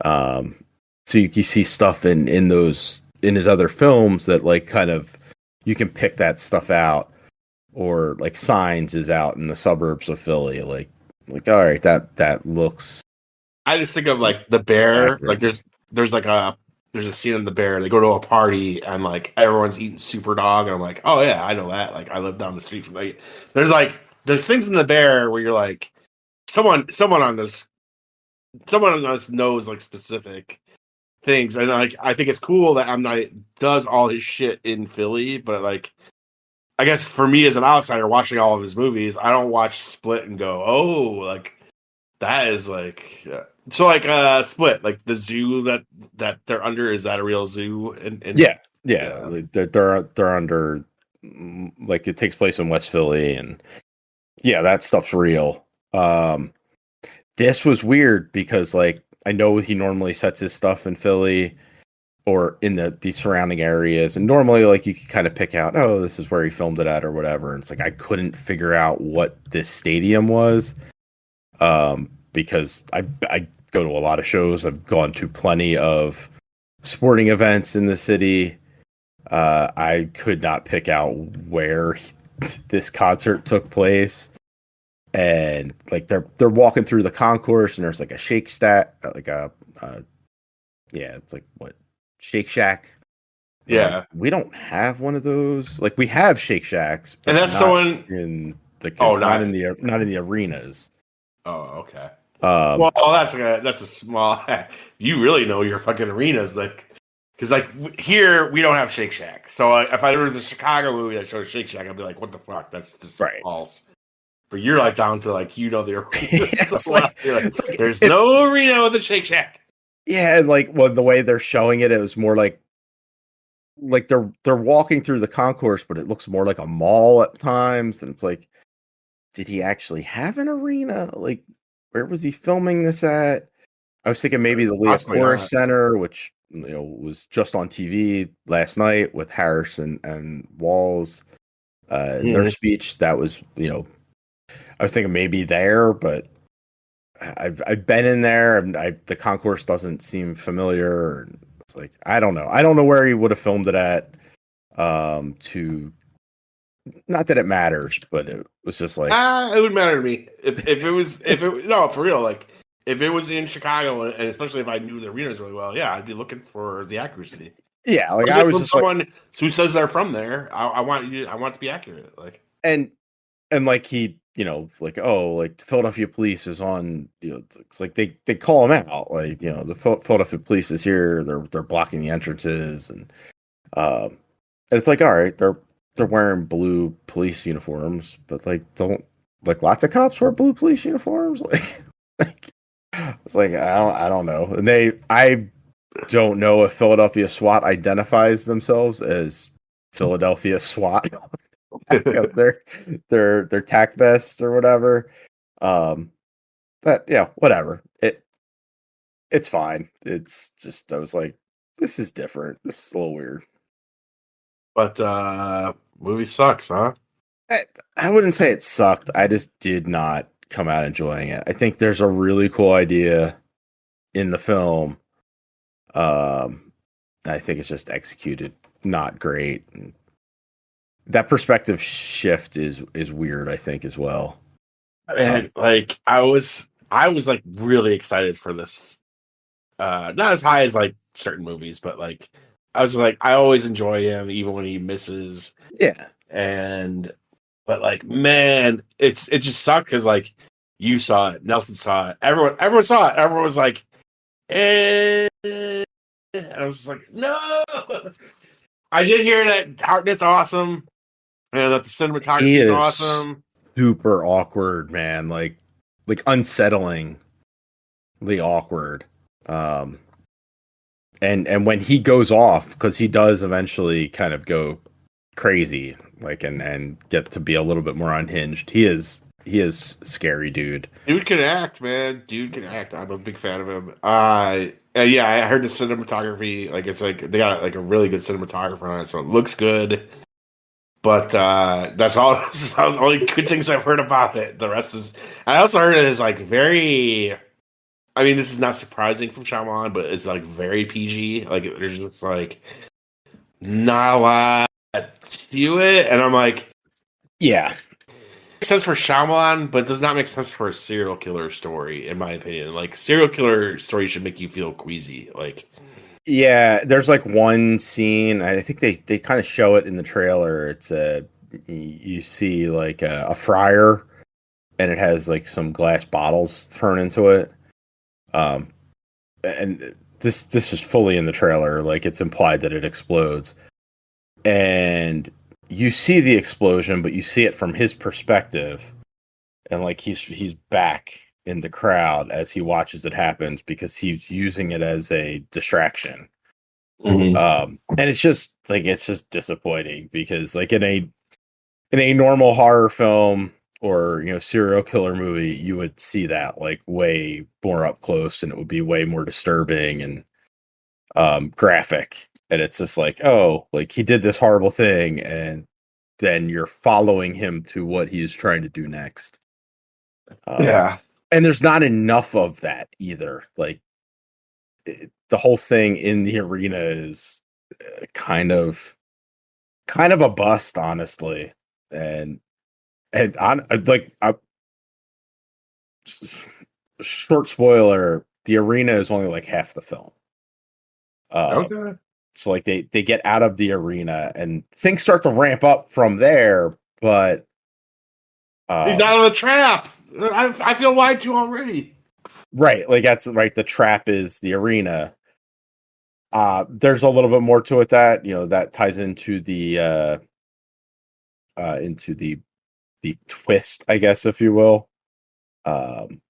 So you see stuff in those in his other films that like kind of you can pick that stuff out, or like Signs is out in the suburbs of Philly, like all right, that looks I just think of like the bear. Like accurate. there's a scene in the bear. They go to a party and like everyone's eating super dog, and I'm like, oh yeah, I know that. Like I live down the street from there's things in the bear where you're like someone on this knows like specific things, and like I think it's cool that M. Night does all his shit in Philly, but like I guess for me as an outsider watching all of his movies, I don't watch Split and go, oh, like that is like so like Split, like the zoo that they're under, is that a real zoo? And Yeah, yeah, like, they're under, like, it takes place in West Philly, and yeah, that stuff's real. This was weird because, like, I know he normally sets his stuff in Philly or in the surrounding areas, and normally, like, you can kind of pick out, oh, this is where he filmed it at or whatever. And it's like I couldn't figure out what this stadium was, because I go to a lot of shows. I've gone to plenty of sporting events in the city. I could not pick out where this concert took place, and like they're walking through the concourse, and there's like a Shake Shack, like yeah, it's like what, Shake Shack. And I'm like, yeah, we don't have one of those. Like, we have Shake Shacks, and but that's not someone. in Oh, not in the arenas. oh, okay. Um, Well, that's a small. You really know your fucking arenas, like because like here we don't have Shake Shack. So if there was a Chicago movie that shows Shake Shack, I'd be like, what the fuck? That's just right. false. But you're like down to like the arenas so it's well. like You're like, it's like there's no arena with a Shake Shack. yeah, and like, well, the way they're showing it, it was more like they're walking through the concourse, but it looks more like a mall at times, and it's like, did he actually have an arena? Like, where was he filming this at? I was thinking maybe the Leah Possibly Forest not. Center, which was just on TV last night with Harris and Walls, in their Mhm. speech. That was, I was thinking maybe there, but I've been in there, and the concourse doesn't seem familiar. It's like, I don't know. I don't know where he would have filmed it at. To Not that it matters, but it was just like, It wouldn't matter to me if it no, for real, like if it was in Chicago, and especially if I knew the arenas really well, yeah, I'd be looking for the accuracy. yeah, like I Especially was from just like, someone who says they're from there. I want it to be accurate. Like and like like, oh, like the Philadelphia police is on, it's like they call them out, like, the Philadelphia police is here, they're blocking the entrances, and it's like, all right, they're wearing blue police uniforms, but like, don't like lots of cops wear blue police uniforms, like it's like I don't know, and I don't know if Philadelphia SWAT identifies themselves as Philadelphia SWAT. Up their tack vests or whatever. But yeah, whatever. It's fine. It's just I was like, this is different. This is a little weird. But movie sucks, huh? I wouldn't say it sucked. I just did not come out enjoying it. I think there's a really cool idea in the film. Um, I think it's just executed not great. And that perspective shift is weird, I think, as well. And like I was like really excited for this. Not as high as like certain movies, but like I was like I always enjoy him even when he misses. Yeah. And but like man, it just sucked because like you saw it, Nelson saw it, everyone saw it, everyone was like, eh. And I was like, no. I did hear that Hartnett's awesome and that the He cinematography is is awesome. super awkward, man. Like unsettlingly awkward. Um, and when he goes off, because he does eventually kind of go crazy, like and get to be a little bit more unhinged. He is scary, dude. Dude can act, man. Dude can act. I'm a big fan of him. Yeah, I heard the cinematography. Like, it's like they got like a really good cinematographer on it, so it looks good. But that's all. That's all the only good things I've heard about it. The rest is. I also heard it is like very. I mean, this is not surprising from Shyamalan, but it's like very PG. Like, there's just like not a lot to it, and I'm like, Yeah, makes sense for Shyamalan, but does not make sense for a serial killer story, in my opinion. Like serial killer story should make you feel queasy. Like, yeah. There's like one scene. I think they kind of show it in the trailer. It's a you see like a fryer, and it has like some glass bottles thrown into it. Um, and this is fully in the trailer. Like it's implied that it explodes, and you see the explosion, but you see it from his perspective, and like he's back in the crowd as he watches it happen because he's using it as a distraction. mm-hmm. And it's just disappointing because like in a normal horror film or serial killer movie, you would see that like way more up close, and it would be way more disturbing and graphic. And it's just like, oh, like he did this horrible thing, and then you're following him to what he is trying to do next. Yeah, And there's not enough of that either. Like the whole thing in the arena is kind of a bust, honestly. And on like a short spoiler, the arena is only like half the film. Uh, okay. so like they get out of the arena and things start to ramp up from there, but He's um, out of the trap. I feel lied to already. right, like that's right. The trap is the arena. There's a little bit more to it that that ties into the twist, I guess, if you will. Um,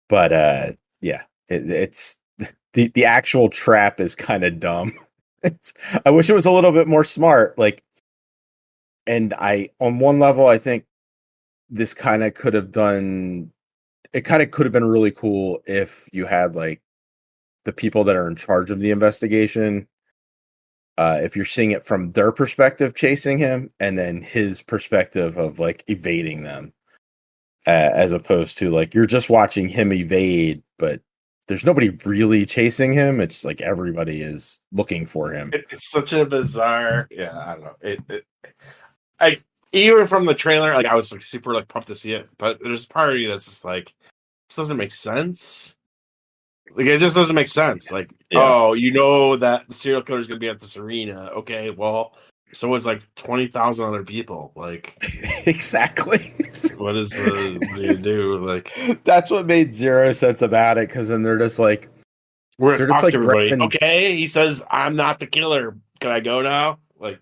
but yeah, it's the actual trap is kind of dumb. I wish it was a little bit more smart. Like, and on one level, I think this kind of could have done. It kind of could have been really cool if you had like the people that are in charge of the investigation. If you're seeing it from their perspective, chasing him, and then his perspective of like evading them, as opposed to like you're just watching him evade, but there's nobody really chasing him. It's like everybody is looking for him. It's such a bizarre. Yeah, I don't know. Like even from the trailer, like I was like super like pumped to see it, but there's part of me that's just like this doesn't make sense. Like it just doesn't make sense. Like, Yeah. oh, you know that the serial killer is gonna be at this arena. Okay, well, So is like 20,000 other people. Like, Exactly. what do you do? Like, That's what made zero sense about it, because then we're they're gonna just talk to like everybody. grabbing, Okay, he says I'm not the killer. Can I go now? Like,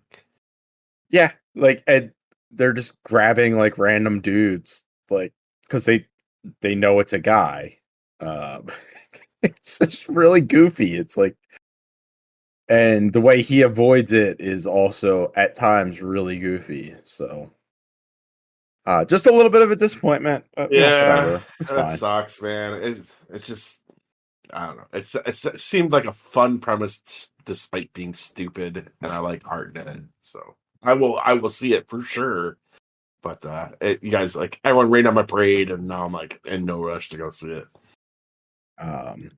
yeah, like, and they're just grabbing like random dudes, like, because they know it's a guy. Um, it's just really goofy. It's like, and the way he avoids it is also at times really goofy. So, just a little bit of a disappointment, but yeah, whatever, it's that fine. sucks, man. It's just I don't know. It seemed like a fun premise despite being stupid, and I like art in it, so I will see it for sure. But you guys, like, everyone rained on my parade, and now I'm like in no rush to go see it. Um,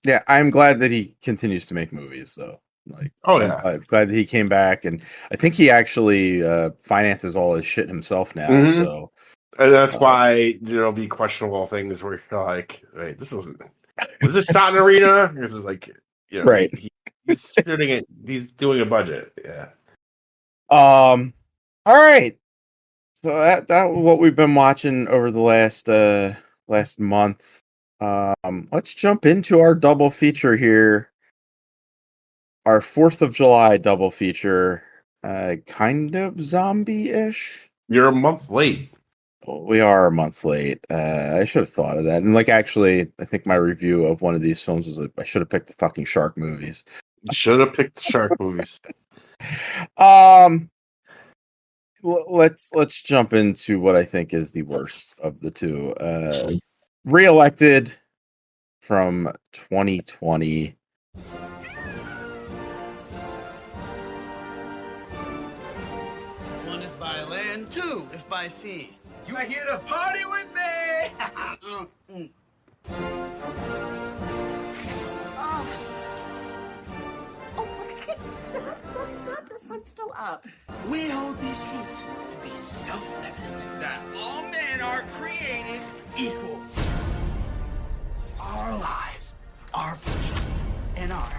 yeah, I'm glad that he continues to make movies, though. Like, Oh I'm yeah. glad that he came back, and I think he actually finances all his shit himself now. Hmm. So, And that's uh, why there'll be questionable things where you're like, "Wait, this isn't. Was this shot in an arena? This is like, right. he's shooting it. He's doing a budget. Yeah. All right. So that was what we've been watching over the last month. Let's jump into our double feature here. Our 4th of July double feature, kind of zombie-ish. You're a month late. Well, we are a month late. I should have thought of that. And like, actually, I think my review of one of these films was like, I should have picked the fucking shark movies. You should have picked the shark movies. Um, let's jump into what I think is the worst of the two. Reelected from 2020. One is by land, two if by sea. You are here to party with me! Oh my gosh, stop. The sun's still up. We hold these truths to be self-evident that all men are created equal. Our lives, our fortunes, and our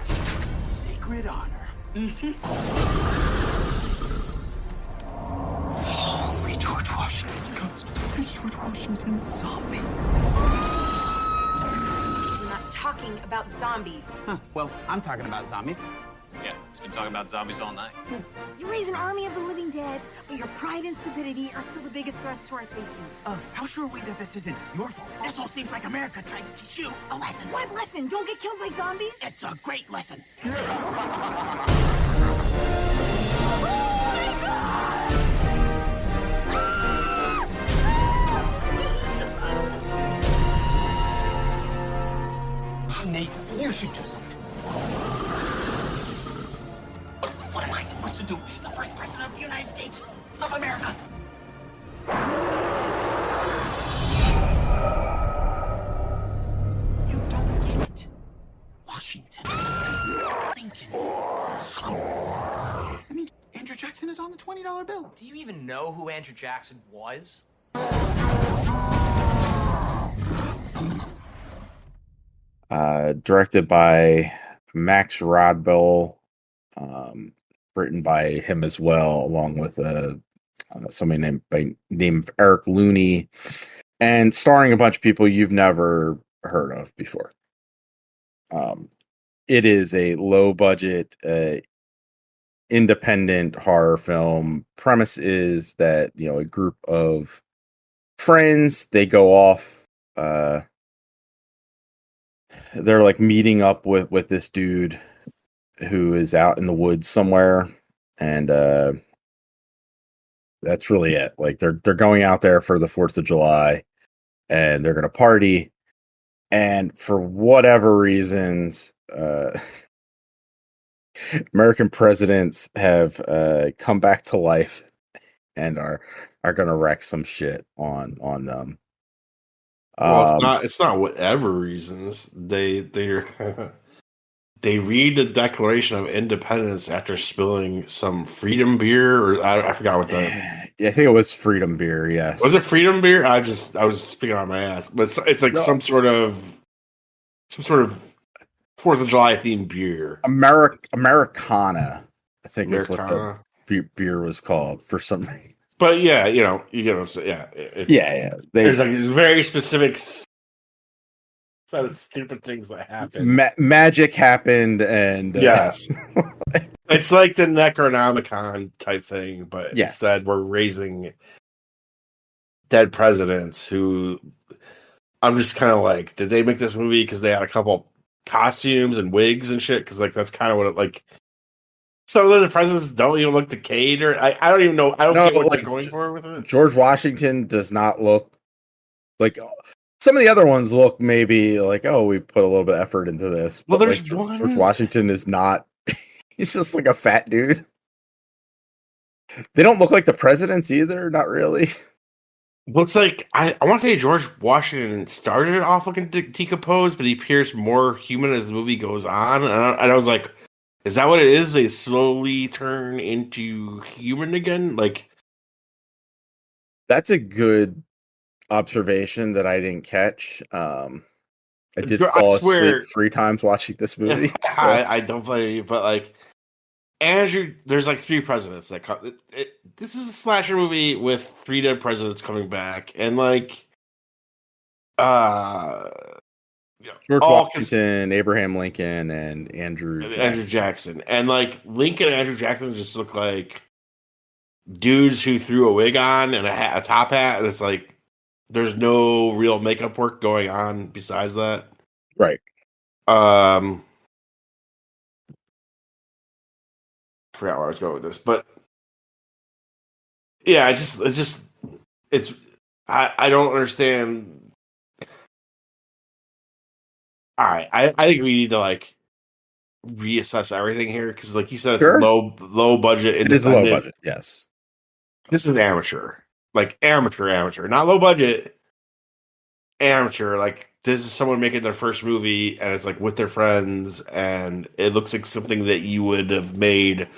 sacred honor. Holy George Washington's ghost. It's George Washington's zombie. We're not talking about zombies. Huh, well, I'm talking about zombies. Yeah, he's been talking about zombies all night. You raise an army of the living dead, but your pride and stupidity are still the biggest threats to our safety. How sure are we that this isn't your fault? This all seems like America trying to teach you a lesson. What lesson? Don't get killed by zombies? It's a great lesson. Nate, you should do something. What am I supposed to do? He's the first president of the United States of America. You don't get it. Washington. Lincoln. I mean, Andrew Jackson is on the $20 bill. Do you even know who Andrew Jackson was? Directed by Max Rodbell, written by him as well, along with somebody named Eric Looney, and starring a bunch of people you've never heard of before. It is a low budget, independent horror film. Premise is that, a group of friends, they go off. They're like meeting up with this dude who is out in the woods somewhere, and that's really it. Like, they're going out there for the 4th of July, and they're gonna party, and for whatever reasons, American presidents have come back to life and are gonna wreck some shit on them. Well, it's not whatever reasons they they read the Declaration of Independence after spilling some Freedom beer, or I forgot what the Yeah, I think it was Freedom Beer. Yes, was it Freedom beer. I was speaking on my ass, but it's like No. some sort of 4th of July themed beer. Americana. I think is what the Americana. beer was called for some reason. But yeah, you get what I'm saying. Yeah, Yeah. There's like these very specific set of stupid things that happen. Magic happened, and Yes, it's like the Necronomicon type thing, but Yes. instead we're raising dead presidents who I'm just kind of like, did they make this movie because they had a couple costumes and wigs and shit? Because like that's kind of what it like. Some of the presidents don't even look decayed, or I don't even know. I don't get what they're going for with it. George Washington does not look like some of the other ones look maybe like, oh, we put a little bit of effort into this. Well, but there's like, one. George Washington is not. He's just like a fat dude. They don't look like the presidents either. Not really. Well, it's like I want to say George Washington started it off looking decomposed, but he appears more human as the movie goes on. And I was like, is that what it is? They slowly turn into human again? Like, That's a good observation that I didn't catch. I did fall asleep 3 times watching this movie. So. I don't blame you, but like Andrew, there's like 3 presidents that come. This is a slasher movie with 3 dead presidents coming back, and like, George Washington, Abraham Lincoln, and Andrew Jackson. And like Lincoln and Andrew Jackson just look like dudes who threw a wig on and a top hat, and it's like there's no real makeup work going on besides that. Right. I forgot where I was going with this, but yeah, I don't understand. All right, I think we need to like reassess everything here because, like you said, it's low budget. It is low budget. Yes, this is amateur, like amateur, not low budget. Amateur, like this is someone making their first movie, and it's like with their friends, and it looks like something that you would have made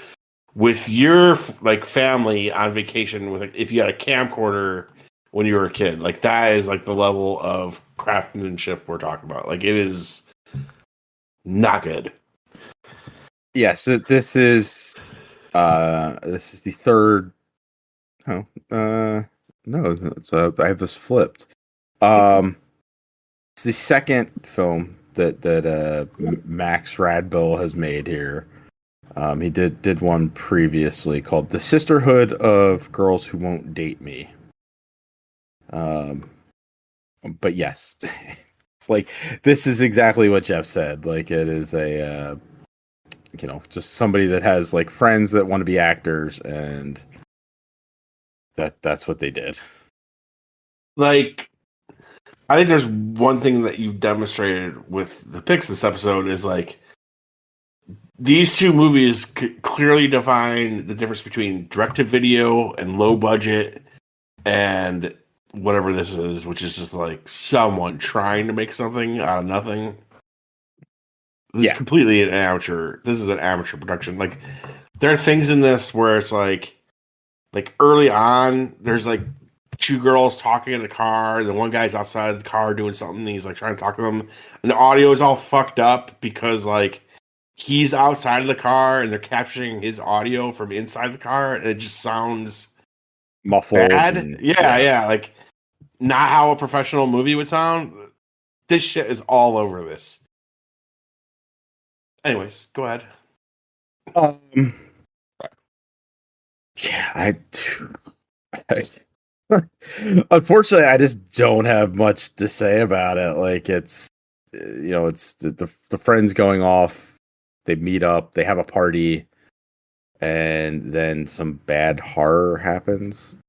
with your like family on vacation with, like, if you had a camcorder when you were a kid. Like that is like the level of craftsmanship we're talking about. Like it is not good. Yes, this is the third. Oh, no, so I have this flipped. It's the second film that Max Radbill has made here. He did one previously called The Sisterhood of Girls Who Won't Date Me. But yes, it's like this is exactly what Jeff said. Like it is a just somebody that has like friends that want to be actors, and that's what they did. Like, I think there's one thing that you've demonstrated with the picks this episode is like these 2 movies clearly define the difference between direct-to-video and low budget and whatever this is, which is just like someone trying to make something out of nothing. It's completely an amateur. This is an amateur production. Like there are things in this where it's like early on, there's like 2 girls talking in the car, and then one guy's outside the car doing something, and he's like trying to talk to them, and the audio is all fucked up because like he's outside of the car and they're capturing his audio from inside the car, and it just sounds muffled. Bad. Yeah, like not how a professional movie would sound. This shit is all over this. Anyways, go ahead. Yeah, unfortunately, I just don't have much to say about it. Like it's it's the friends going off, they meet up, they have a party, and then some bad horror happens.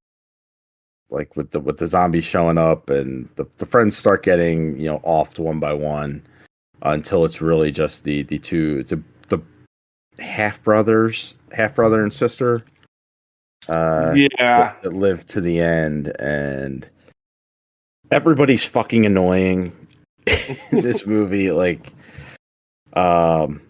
Like with the zombies showing up, and the friends start getting offed one by one until it's really just the 2. It's the half brother and sister. That live to the end, and everybody's fucking annoying in this movie. Like, in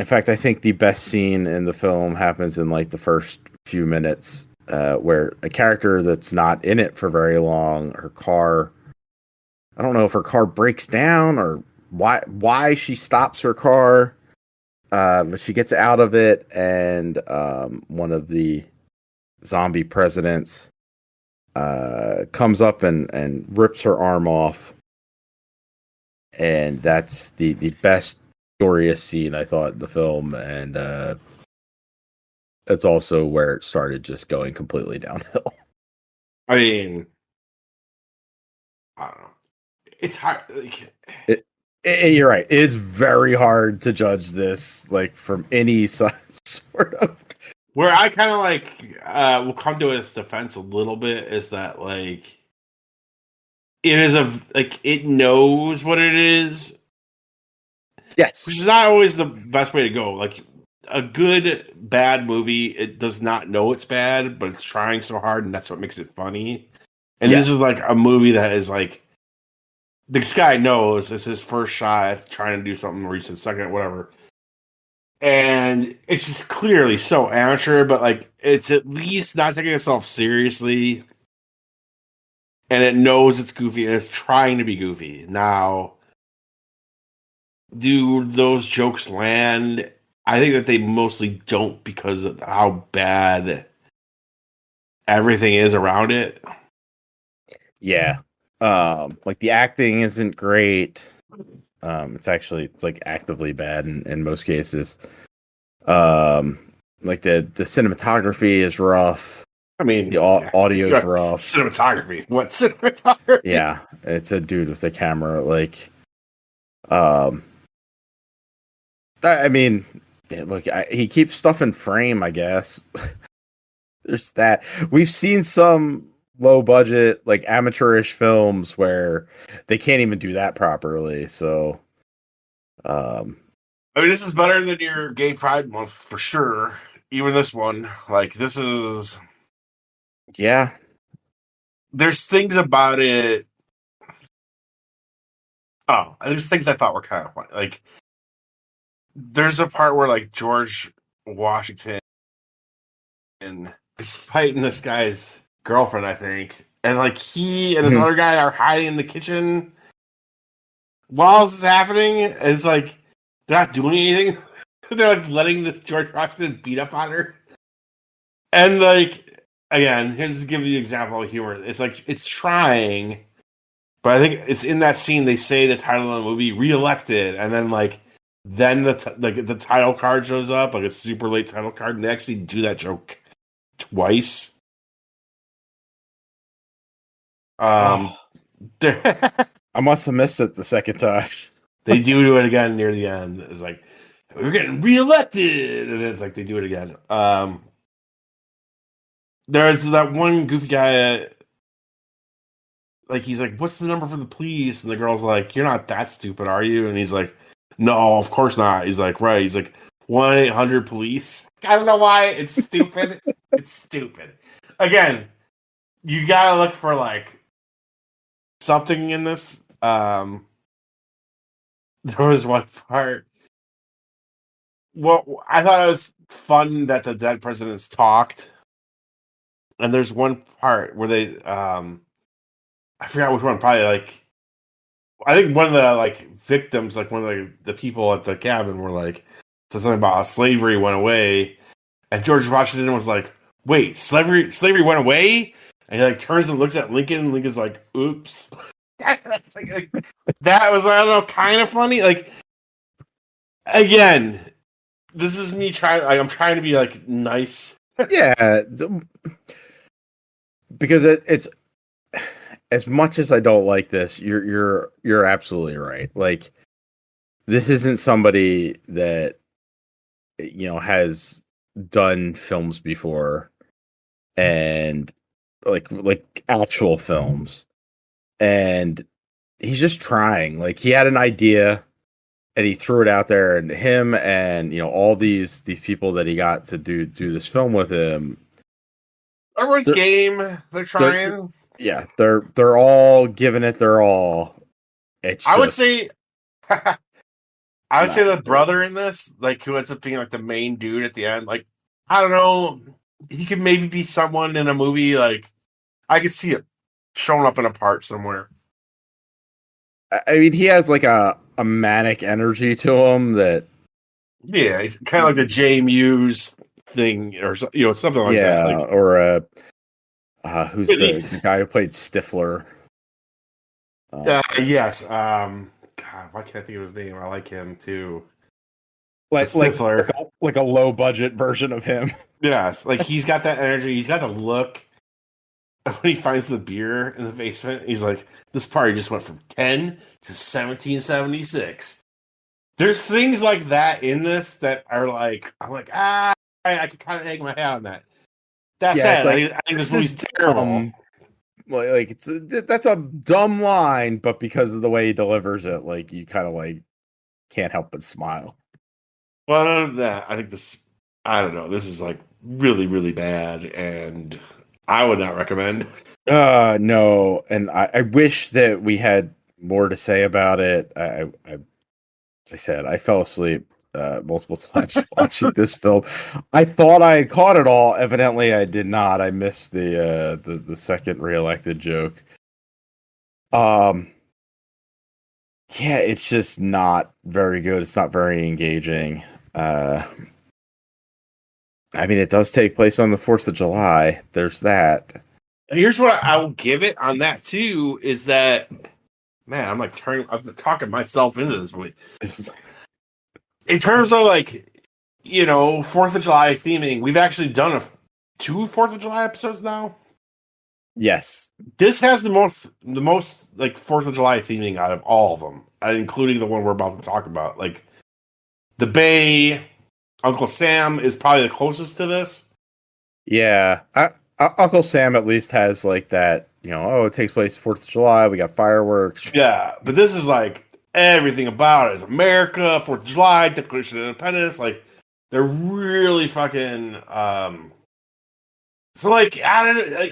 fact, I think the best scene in the film happens in like the first few minutes, where a character that's not in it for very long, her car, I don't know if her car breaks down or why she stops her car, But she gets out of it, and one of the zombie presidents comes up and rips her arm off, and that's the best glorious scene I thought in the film, and that's also where it started just going completely downhill. I mean, I don't know. It's hard. Like, You're right. It's very hard to judge this like from any sort of. where I kind of like will come to its defense a little bit is that like it is it knows what it is, Yes. which is not always the best way to go. Like a good bad movie, it does not know it's bad, but it's trying so hard, and that's what makes it funny. And this is like a movie that is like this guy knows it's his first shot at trying to do something recent, second, whatever. And it's just clearly so amateur, but like it's at least not taking itself seriously. And it knows it's goofy and it's trying to be goofy. Now, do those jokes land? I think that they mostly don't because of how bad everything is around it. Yeah. Like the acting isn't great. It's like actively bad in most cases. Like the cinematography is rough. I mean, The audio is rough. Cinematography. What cinematography? Yeah, it's a dude with a camera. Like, I mean, yeah, look, he keeps stuff in frame. I guess there's that. We've seen some low budget, like amateurish films where they can't even do that properly. So, I mean, this is better than your Gay Pride Month for sure. Even this one, like this is. yeah, There's things about it. Oh, there's things I thought were kind of funny. Like, there's a part where like George Washington is fighting this guy's girlfriend, I think, and like he and this other guy are hiding in the kitchen while this is happening. It's like they're not doing anything. They're like letting this George Washington beat up on her. And like again, here's to give you the example of humor. It's like it's trying, but I think it's in that scene they say the title of the movie, "Reelected," and then then the title card shows up, like a super late title card, and they actually do that joke twice. I must have missed it the second time. They do it again near the end. It's like we're getting reelected, and it's like they do it again. There's that one goofy guy. Like he's like, "What's the number for the police?" And the girl's like, "You're not that stupid, are you?" And he's like, "No, of course not." He's like, "Right." He's like, 1-800-POLICE. I don't know why. It's stupid. It's stupid. Again, you gotta look for like something in this. There was one part. Well, I thought it was fun that the dead presidents talked, and there's one part where they, I forgot which one. Probably like, I think one of the like victims, like one of the people at the cabin, were like, said something about how slavery went away, and George Washington was like, "Wait, slavery went away?" And he like turns and looks at Lincoln, and Lincoln's like, "Oops." like, that was, I don't know, kind of funny. Like, again, this is me trying. Like, I'm trying to be like nice. Yeah, because it's as much as I don't like this, you're absolutely right. Like, this isn't somebody that has done films before, and like actual films, and he's just trying. Like, he had an idea and he threw it out there, and him and all these people that he got to do this film with him, Everyone's game. They're trying. They're all giving it their all. I would say the brother in this, like, who ends up being like the main dude at the end, like, I don't know, he could maybe be someone in a movie. Like, I could see it showing up in a part somewhere. I mean, he has like a manic energy to him that Yeah, it's kind of like the J Muse thing, or something like that. Yeah, Like, or who's Really? the guy who played Stifler? yes. God, why can't I think of his name? I like him too. like Stifler. like a low budget version of him. Yes, like he's got that energy. He's got the look. When he finds the beer in the basement, he's like, "This party just went from 10 to 1776." There's things like that in this that are like, I'm like, I could kind of hang my hat on that. That Yeah, it's said, like, I think this this is movie's terrible. Like that's a dumb line, but because of the way he delivers it, like you kind of like can't help but smile. But other than that, I think this, I don't know, this is like really, really bad, and I would not recommend. No, and I wish that we had more to say about it. As I said, I fell asleep multiple times watching this film. I thought I had caught it all. Evidently, I did not. I missed the second reelected joke. Yeah, it's just not very good. It's not very engaging. I mean, it does take place on the 4th of July. There's that. Here's what I will give it on that too, is that, man, I'm talking myself into this movie. In terms of like, 4th of July theming, we've actually done two 4th of July episodes now. Yes. This has the most like 4th of July theming out of all of them, including the one we're about to talk about. Like the Bay, Uncle Sam is probably the closest to this. Yeah. Uncle Sam at least has like that, it takes place 4th of July. We got fireworks. Yeah, but this is like everything about it is America, 4th of July, Declaration of Independence. Like they're really fucking. So like, I don't know,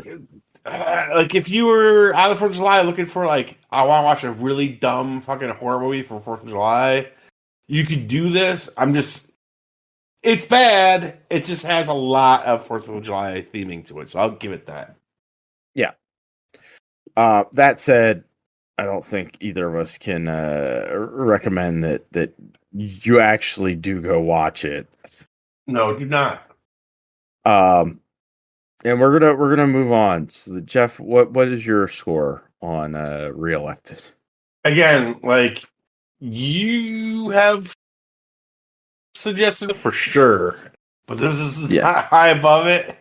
like if you were out of the 4th of July looking for like, I want to watch a really dumb fucking horror movie for 4th of July, you could do this. It's bad. It just has a lot of 4th of July theming to it, so I'll give it that. Yeah. That said, I don't think either of us can recommend that you actually do go watch it. No, do not. And we're gonna move on. So, Jeff, what is your score on Reelected? Again, like you have suggested it for sure, but this is not high above it.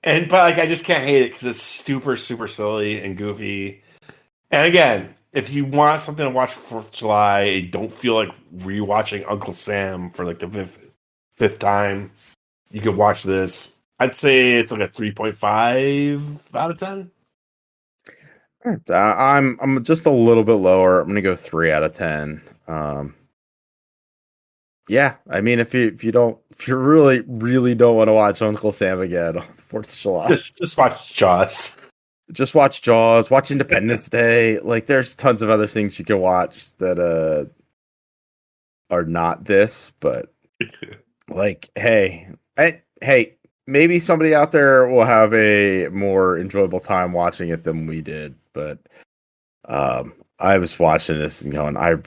But like, I just can't hate it because it's super, super silly and goofy. And again, if you want something to watch for 4th of July, and don't feel like rewatching Uncle Sam for like the fifth time, you could watch this. I'd say it's like a 3.5 out of 10. I'm just a little bit lower. I'm gonna go 3 out of 10. Yeah, I mean, if you really really don't want to watch Uncle Sam again on the 4th of July, just watch Jaws. Just watch Jaws. Watch Independence Day. Like, there's tons of other things you can watch that are not this. But like, hey, maybe somebody out there will have a more enjoyable time watching it than we did. But I was watching this and going, I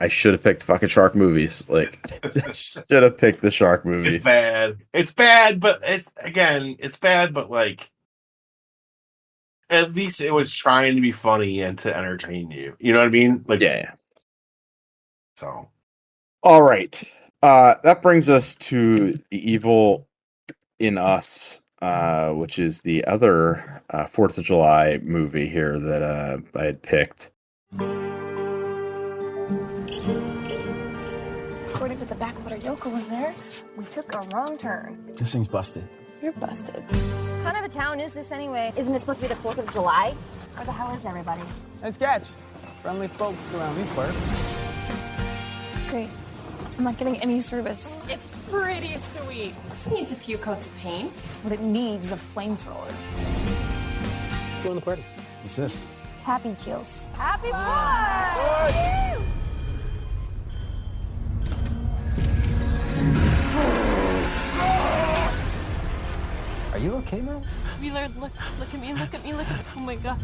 should have picked fucking shark movies. Like, should have picked the shark movies. It's bad. It's bad, but it's bad, but like, at least it was trying to be funny and to entertain you. You know what I mean? Like, yeah. So, all right. That brings us to The Evil in Us, which is the other 4th of July movie here that I had picked. According to the backwater yokel in there, we took a wrong turn. This thing's busted. You're busted. What kind of a town is this anyway? Isn't it supposed to be the 4th of July? Where the hell is everybody? Nice catch. Friendly folks around these parts. Great. I'm not getting any service. It's pretty sweet. Just needs a few coats of paint. What it needs is a flamethrower. Join the party. What's this? It's Happy Juice. Happy Fun! Are you okay, Mel? Wheeler, look at me, look at me, look at me. Oh my god.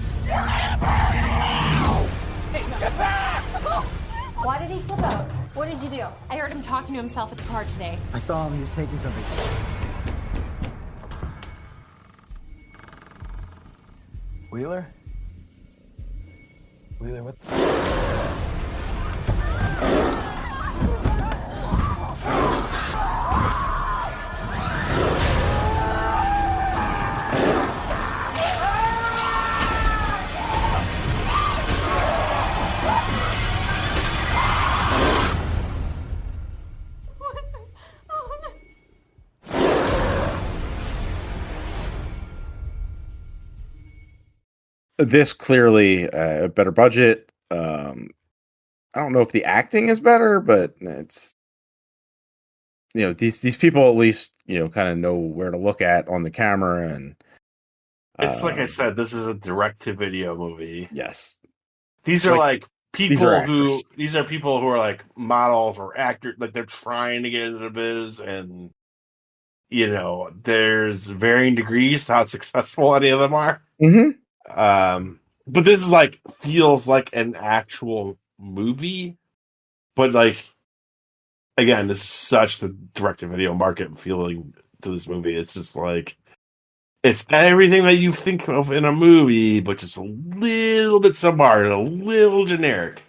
Why did he flip out? What did you do? I heard him talking to himself at the car today. I saw him. He was taking something. Wheeler? Wheeler, what? This clearly a better budget. I don't know if the acting is better, but it's these people at least kind of know where to look at on the camera, and It's like I said, this is a direct-to-video movie. yes, These are like people actors. these are people who are like models or actors, like they're trying to get into the biz, and there's varying degrees to how successful any of them are. Mm-hmm. But this is like feels like an actual movie, but like again, this is such the direct-to-video market feeling to this movie. It's just like it's everything that you think of in a movie, but just a little bit subpar, a little generic.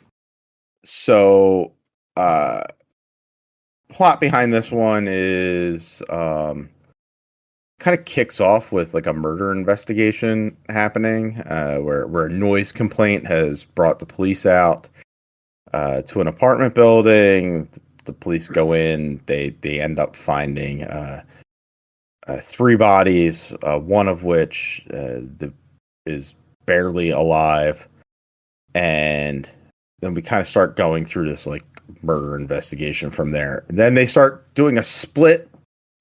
So, plot behind this one is kind of kicks off with like a murder investigation happening, where a noise complaint has brought the police out to an apartment building. The police go in. They end up finding 3 bodies, one of which is barely alive, and then we kind of start going through this like murder investigation from there. And then they start doing a split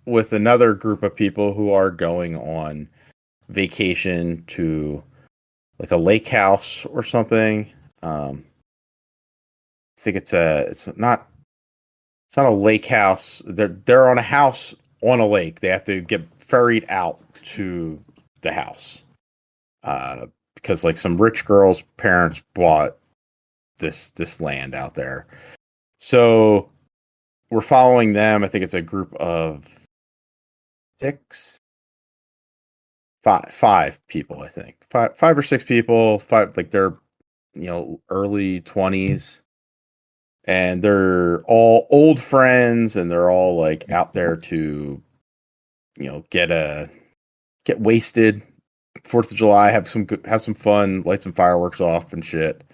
with another group of people who are going on vacation to like a lake house or something. I think it's not a lake house. They're on a house on a lake. They have to get ferried out to the house because like some rich girl's parents bought this land out there. So we're following them. I think it's a group of five people. I think five or six people. Five, like they're early 20s, and they're all old friends, and they're all like out there to get wasted. 4th of July, have some fun, light some fireworks off and shit.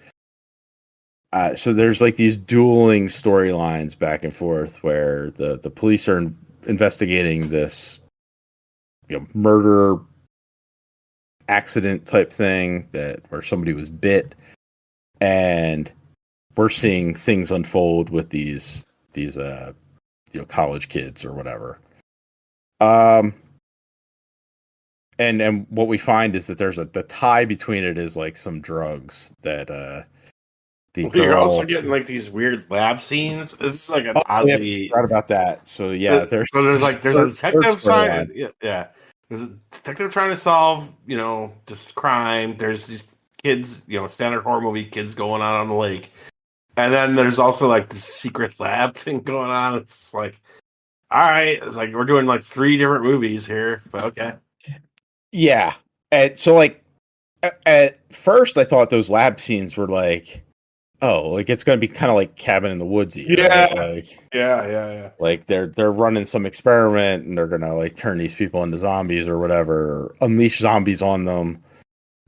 So there's like these dueling storylines back and forth where the police are investigating this murder accident type thing where somebody was bit, and we're seeing things unfold with these college kids or whatever. And what we find is that there's the tie between it is like some drugs that You're also getting like these weird lab scenes. This is like an oddly right about that. So yeah, there's a detective side. Yeah, there's a detective trying to solve this crime. There's these kids, standard horror movie kids going on the lake, and then there's also like this secret lab thing going on. It's like, all right, it's like we're doing like 3 different movies here, but okay. Yeah, and so like at first I thought those lab scenes were like, oh, like it's going to be kind of like Cabin in the Woodsy. Yeah. Right? Like, yeah. Like they're running some experiment and they're going to like turn these people into zombies or whatever, or unleash zombies on them.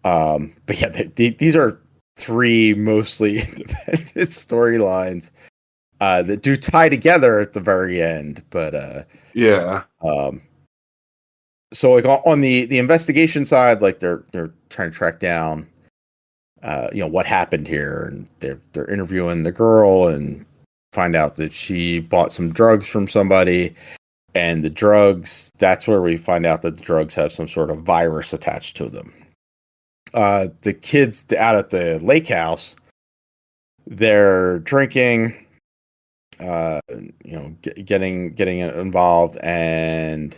But yeah, these are 3 mostly independent storylines that do tie together at the very end. But yeah. So like on the investigation side, like they're trying to track down what happened here, and they're interviewing the girl and find out that she bought some drugs from somebody, and the drugs, that's where we find out that the drugs have some sort of virus attached to them. The kids out at the lake house, they're drinking, getting involved, and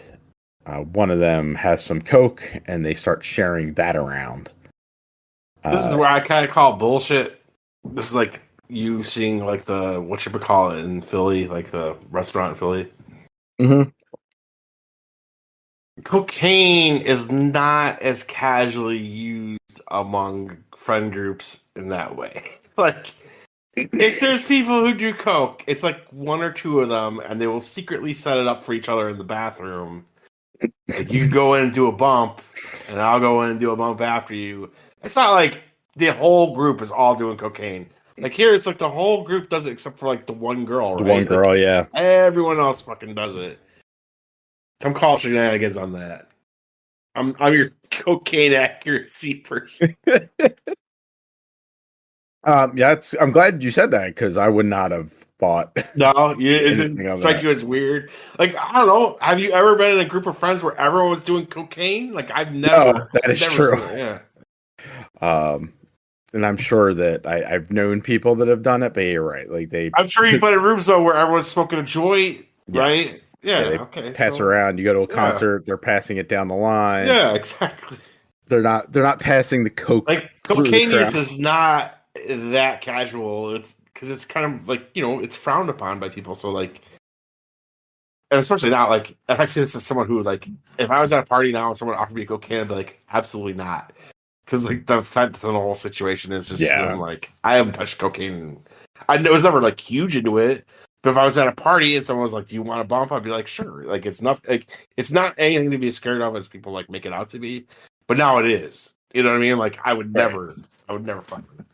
one of them has some coke, and they start sharing that around. This is where I kind of call bullshit. This is like you seeing like the whatchamacallit in Philly, like the restaurant in Philly. Mm-hmm. Cocaine is not as casually used among friend groups in that way. Like, if there's people who do coke, it's like one or two of them, and they will secretly set it up for each other in the bathroom. Like, you go in and do a bump, and I'll go in and do a bump after you. It's not like the whole group is all doing cocaine. Like, here, it's like the whole group does it except for like the one girl, right? The one girl, like, yeah. everyone else fucking does it. Some call shenanigans on that. I'm your cocaine accuracy person. Yeah, I'm glad you said that because I would not have thought. No, it anything didn't of strike that. you as weird. Like, I don't know. Have you ever been in a group of friends where everyone was doing cocaine? Like, I've never. No, that is never true. seen it, yeah. And I'm sure that I've known people that have done it, but you're right. Like I'm sure you've been in rooms though where everyone's smoking a joint, right? Yes. Yeah. They Okay. pass So, around. You go to a yeah. concert, they're passing it down the line. Yeah. Exactly. They're not passing the coke Like, through the cocaine use crowd. is not that casual. It's because it's kind of like, it's frowned upon by people. So like, and especially now, like, and I say this as someone who, like, if I was at a party now and someone offered me cocaine, I'd be like, absolutely not. Because, like, the fentanyl situation is just, Yeah. I'm like, I haven't touched cocaine. I was never, like, huge into it. But if I was at a party and someone was like, do you want a bump? I'd be like, sure. Like, it's not anything to be scared of as people, like, make it out to be. But now it is. You know what I mean? Like, I would never fuck with it.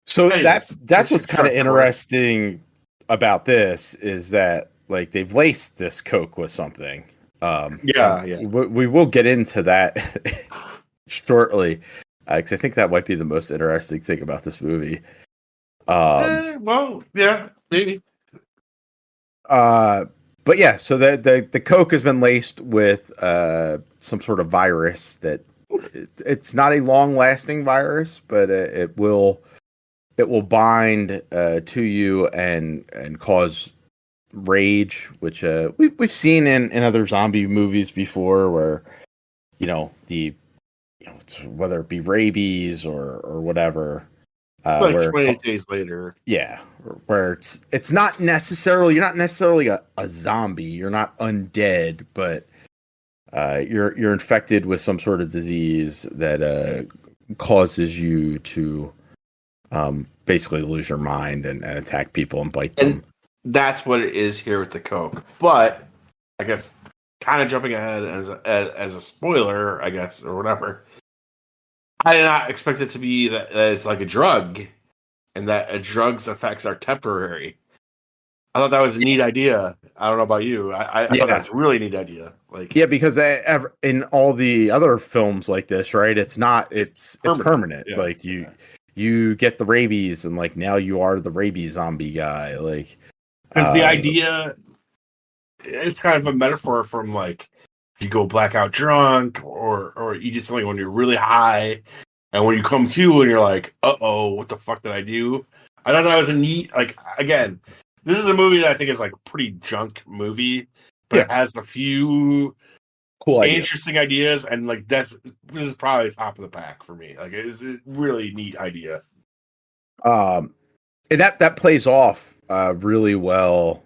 So Anyways, that's what's kind of sure. interesting about this is that like they've laced this coke with something. Yeah. We will get into that shortly because I think that might be the most interesting thing about this movie. Well, yeah, maybe. But yeah, so the coke has been laced with some sort of virus that it's not a long lasting virus, but it will bind to you and cause rage, which we've seen in other zombie movies before, where whether it be rabies or whatever. Like Where 28 days later. Yeah, where it's not necessarily you're not necessarily a zombie, you're not undead, but you're infected with some sort of disease that causes you to basically lose your mind and attack people and bite them. And that's what it is here with the coke. But I guess kind of jumping ahead as a spoiler, I guess, or whatever. I did not expect it to be that it's like a drug, and that a drug's effects are temporary. I thought that was a neat idea. I don't know about you. I thought that was a really neat idea. Like, yeah, because in all the other films like this, right? It's not. It's permanent. Yeah. Like you get the rabies, and like now you are the rabies zombie guy. Like, because the idea, it's kind of a metaphor from like if you go blackout drunk or you did something when you're really high, and when you come to and you're like, uh-oh, what the fuck did I do? I thought that was a neat, like, again, this is a movie that I think is like a pretty junk movie, but it has a few cool interesting ideas, and like this is probably top of the pack for me. Like, it's a really neat idea. And that plays off really well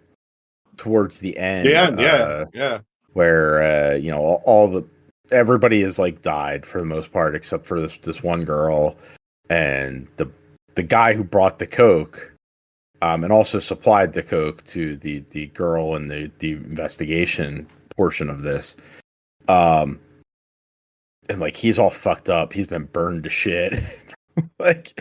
towards the end. Yeah. Where everybody is like died for the most part except for this one girl, and the guy who brought the coke and also supplied the coke to the girl in the investigation portion of this, and like he's all fucked up, he's been burned to shit. Like,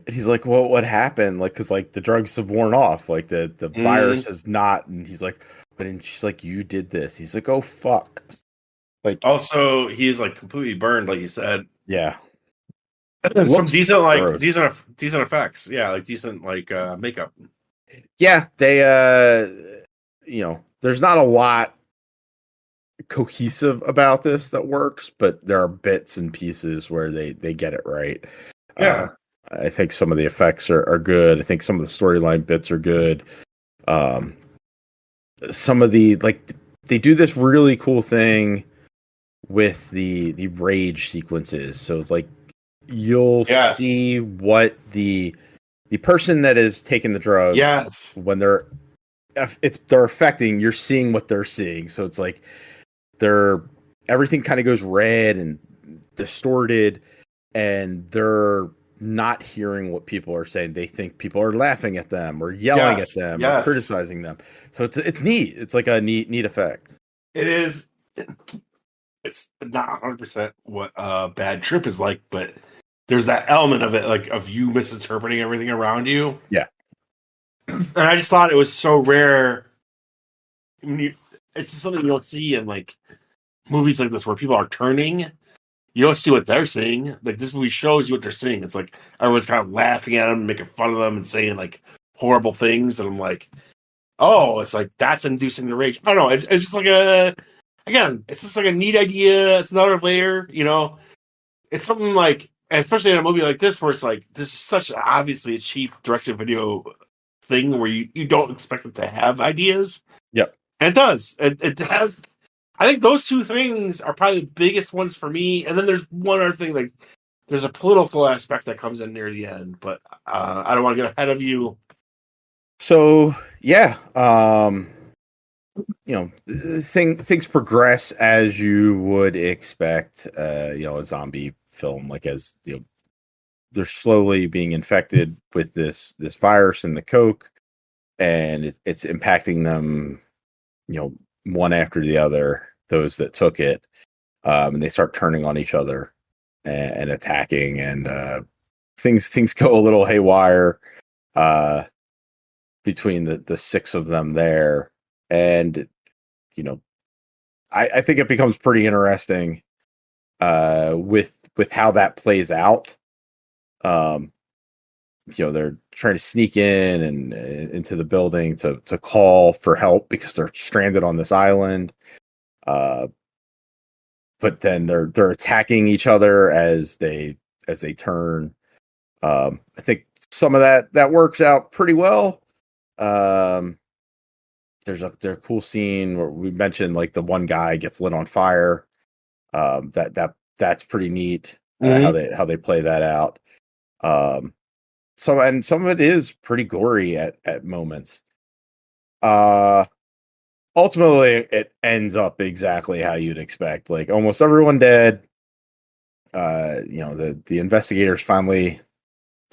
he's like, well, what happened? Like, because like the drugs have worn off, like the virus has not, and he's like, but then she's like, you did this. He's like, oh fuck. Like, also he's like completely burned, like you said. Yeah. And some decent effects. Yeah, like decent like makeup. Yeah, they there's not a lot cohesive about this that works, but there are bits and pieces where they get it right. Yeah. I think some of the effects are good. I think some of the storyline bits are good. Some of the, like, they do this really cool thing with the rage sequences. So it's like you'll see what the the person that is taking the drugs, Yes. when they're affecting, you're seeing what they're seeing. So it's like everything kind of goes red and distorted, and they're not hearing what people are saying. They think people are laughing at them or yelling at Yes. them or Yes. criticizing them. So it's neat. It's like a neat effect. It is. It's not 100% what a bad trip is like, but there's that element of it, like of you misinterpreting everything around you. Yeah. And I just thought it was so rare. I mean, it's just something you don't see in like movies like this where people are turning. You don't see what they're saying. Like this movie shows you what they're saying. It's like everyone's kind of laughing at them, making fun of them, and saying like horrible things. And I'm like, oh, it's like that's inducing the rage. I don't know. It's just like it's just like a neat idea. It's another layer, you know. It's something like, and especially in a movie like this, where it's like this is such obviously a cheap direct-to-video thing where you don't expect it to have ideas. Yep. And it does. It has. I think those two things are probably the biggest ones for me. And then there's one other thing, like there's a political aspect that comes in near the end, but I don't want to get ahead of you. So yeah, things progress as you would expect. A zombie film, like as they're slowly being infected with this virus and the coke, and it's impacting them, one after the other. Those that took it, and they start turning on each other and attacking, and things go a little haywire between the six of them there, and I think it becomes pretty interesting with how that plays out. They're trying to sneak in and into the building to call for help because they're stranded on this island. But then they're attacking each other as they turn. I think some of that works out pretty well. There's a cool scene where we mentioned like the one guy gets lit on fire. That's pretty neat. How they play that out. And some of it is pretty gory at moments. Ultimately it ends up exactly how you'd expect. Like almost everyone dead. The investigators finally,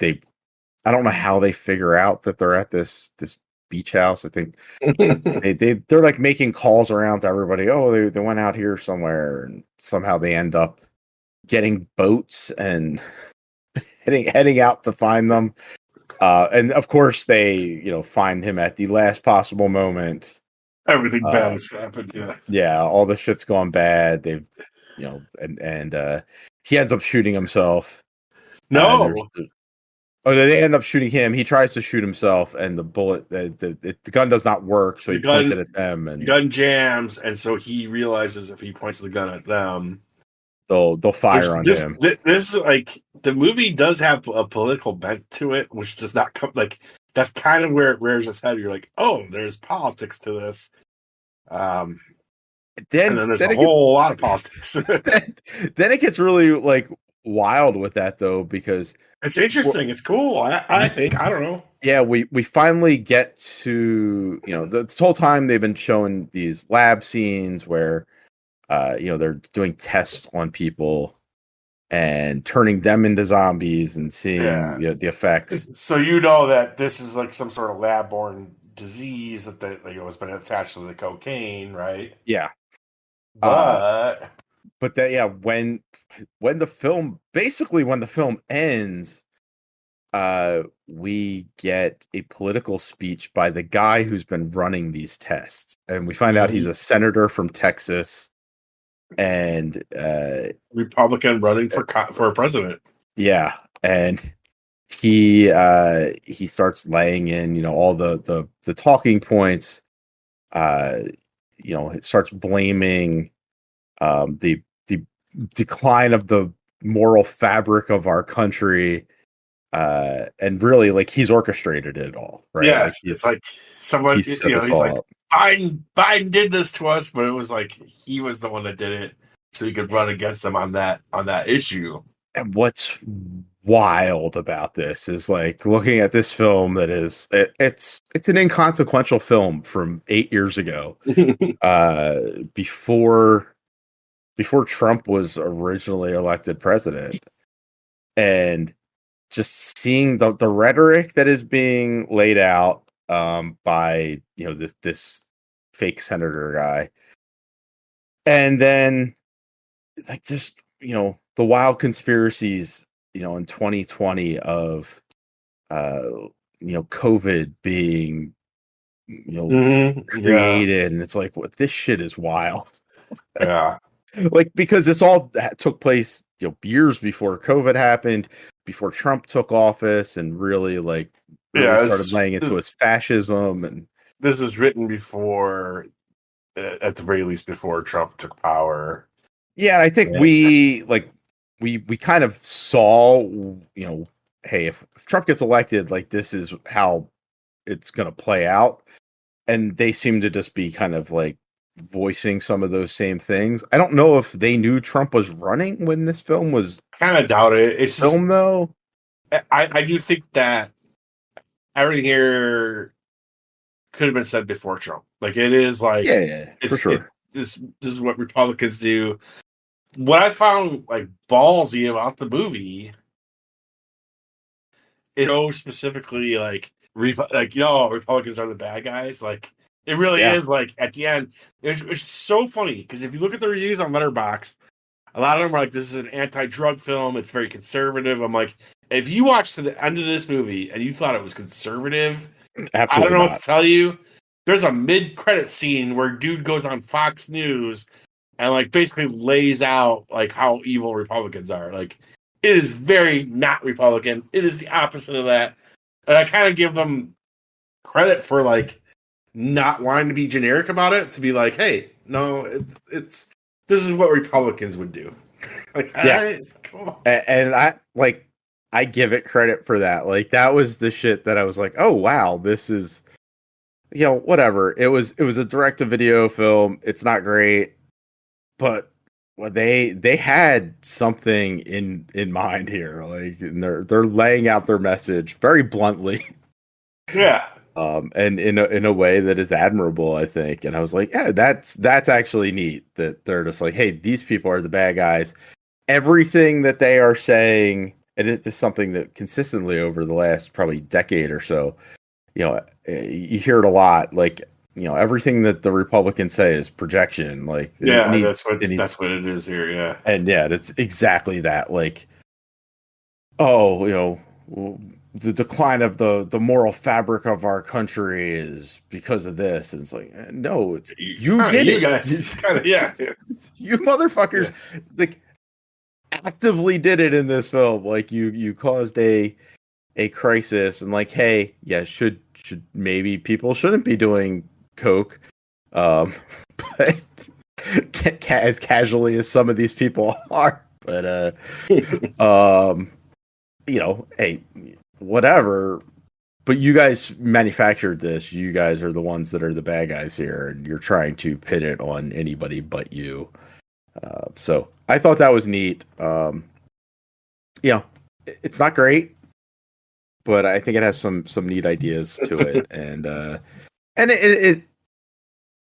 I don't know how they figure out that they're at this beach house. I think they're like making calls around to everybody. Oh, they went out here somewhere, and somehow they end up getting boats and heading out to find them. And of course they find him at the last possible moment. Everything bad has happened. Yeah, all the shit's gone bad. They've and he ends up shooting himself. No. They end up shooting him. He tries to shoot himself, and the bullet, the gun does not work. So he points it at them, and the gun jams. And so he realizes if he points the gun at them, they'll fire on him. This like the movie does have a political bent to it, which does not come like that's kind of where it rears its head. You're like, oh, there's politics to this. And then there's a whole lot of politics. Then it gets really like wild with that though, because it's interesting. It's cool. I think. I don't know. Yeah, we finally get to this whole time they've been showing these lab scenes where they're doing tests on people and turning them into zombies and seeing the effects. So that this is like some sort of lab-borne disease that has been attached to the cocaine, right? Yeah, but when the film ends, we get a political speech by the guy who's been running these tests, and we find out he's a senator from Texas and Republican running for president. Yeah, and he starts laying in all the talking points. It starts blaming the decline of the moral fabric of our country, and really like he's orchestrated it all, right? Yes, it's like someone he's like Biden did this to us, but it was like he was the one that did it, so he could run against them on that issue. And what's wild about this is like looking at this film that is it's an inconsequential film from 8 years ago, before Trump was originally elected president, and just seeing the rhetoric that is being laid out by this fake senator guy, and then like just the wild conspiracies in 2020 of uh COVID being Yeah. created, and it's like, what, this shit is wild. Yeah. Like, because this all took place years before COVID happened, before Trump took office, and really Yeah. started laying into his fascism. And This was written before, at the very least, before Trump took power. yeah, I think we kind of saw, hey, if Trump gets elected, like, this is how it's going to play out. And they seem to just be kind of like voicing some of those same things. I don't know if they knew Trump was running when this film was Kind of doubt it. It's just, filmed, though. I do think that everything here could have been said before Trump. Like, it is like, Yeah, for sure. This is what Republicans do. What I found like ballsy about the movie, it goes specifically like Republicans are the bad guys. Like, it really is. Like, at the end, it's so funny because if you look at the reviews on Letterboxd, a lot of them are like, "This is an anti-drug film. It's very conservative." I'm like, if you watched to the end of this movie and you thought it was conservative, Absolutely I don't know not. what to tell you. There's a mid-credit scene where dude goes on Fox News and like basically lays out like how evil Republicans are. Like, it is very not Republican. It is the opposite of that. And I kind of give them credit for like not wanting to be generic about it, to be like, hey, no, it's this is what Republicans would do. Like, all right, come on. And I give it credit for that. Like, that was the shit that I was like, oh wow, this is, whatever. It was a direct to video film. It's not great, but they had something in mind here. Like, and they're laying out their message very bluntly. Yeah. And in a way that is admirable, I think. And I was like, yeah, that's actually neat that they're just like, hey, these people are the bad guys. Everything that they are saying, and it's just something that consistently over the last probably decade or so, you hear it a lot. Like, everything that the Republicans say is projection. Like, that's what it is here. Yeah, and yeah, that's exactly that. Like, oh, the decline of the moral fabric of our country is because of this. And it's like, no, you did it. Guys. It's kind of, yeah. You motherfuckers, like, actively did it in this film. Like, you caused a crisis, and like, hey, yeah, should maybe people shouldn't be doing coke, but as casually as some of these people are. But hey, whatever. But you guys manufactured this. You guys are the ones that are the bad guys here, and you're trying to pin it on anybody but you. So I thought that was neat. It's not great, but I think it has some neat ideas to it, and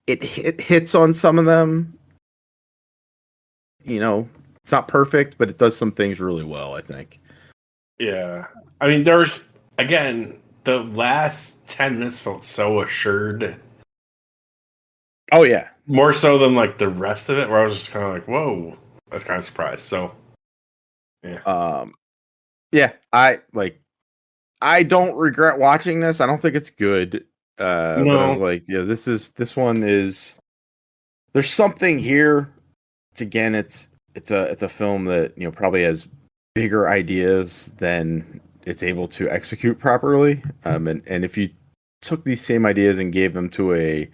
it hits on some of them. It's not perfect, but it does some things really well, I think. Yeah, I mean, there's, again, the last 10 minutes felt so assured. Oh yeah, more so than like the rest of it, where I was just kind of like, whoa, I was kind of surprised. So yeah, I don't regret watching this. I don't think it's good. No. But I was like, yeah, this one is, there's something here. It's a film that probably has bigger ideas than it's able to execute properly. And if you took these same ideas and gave them to a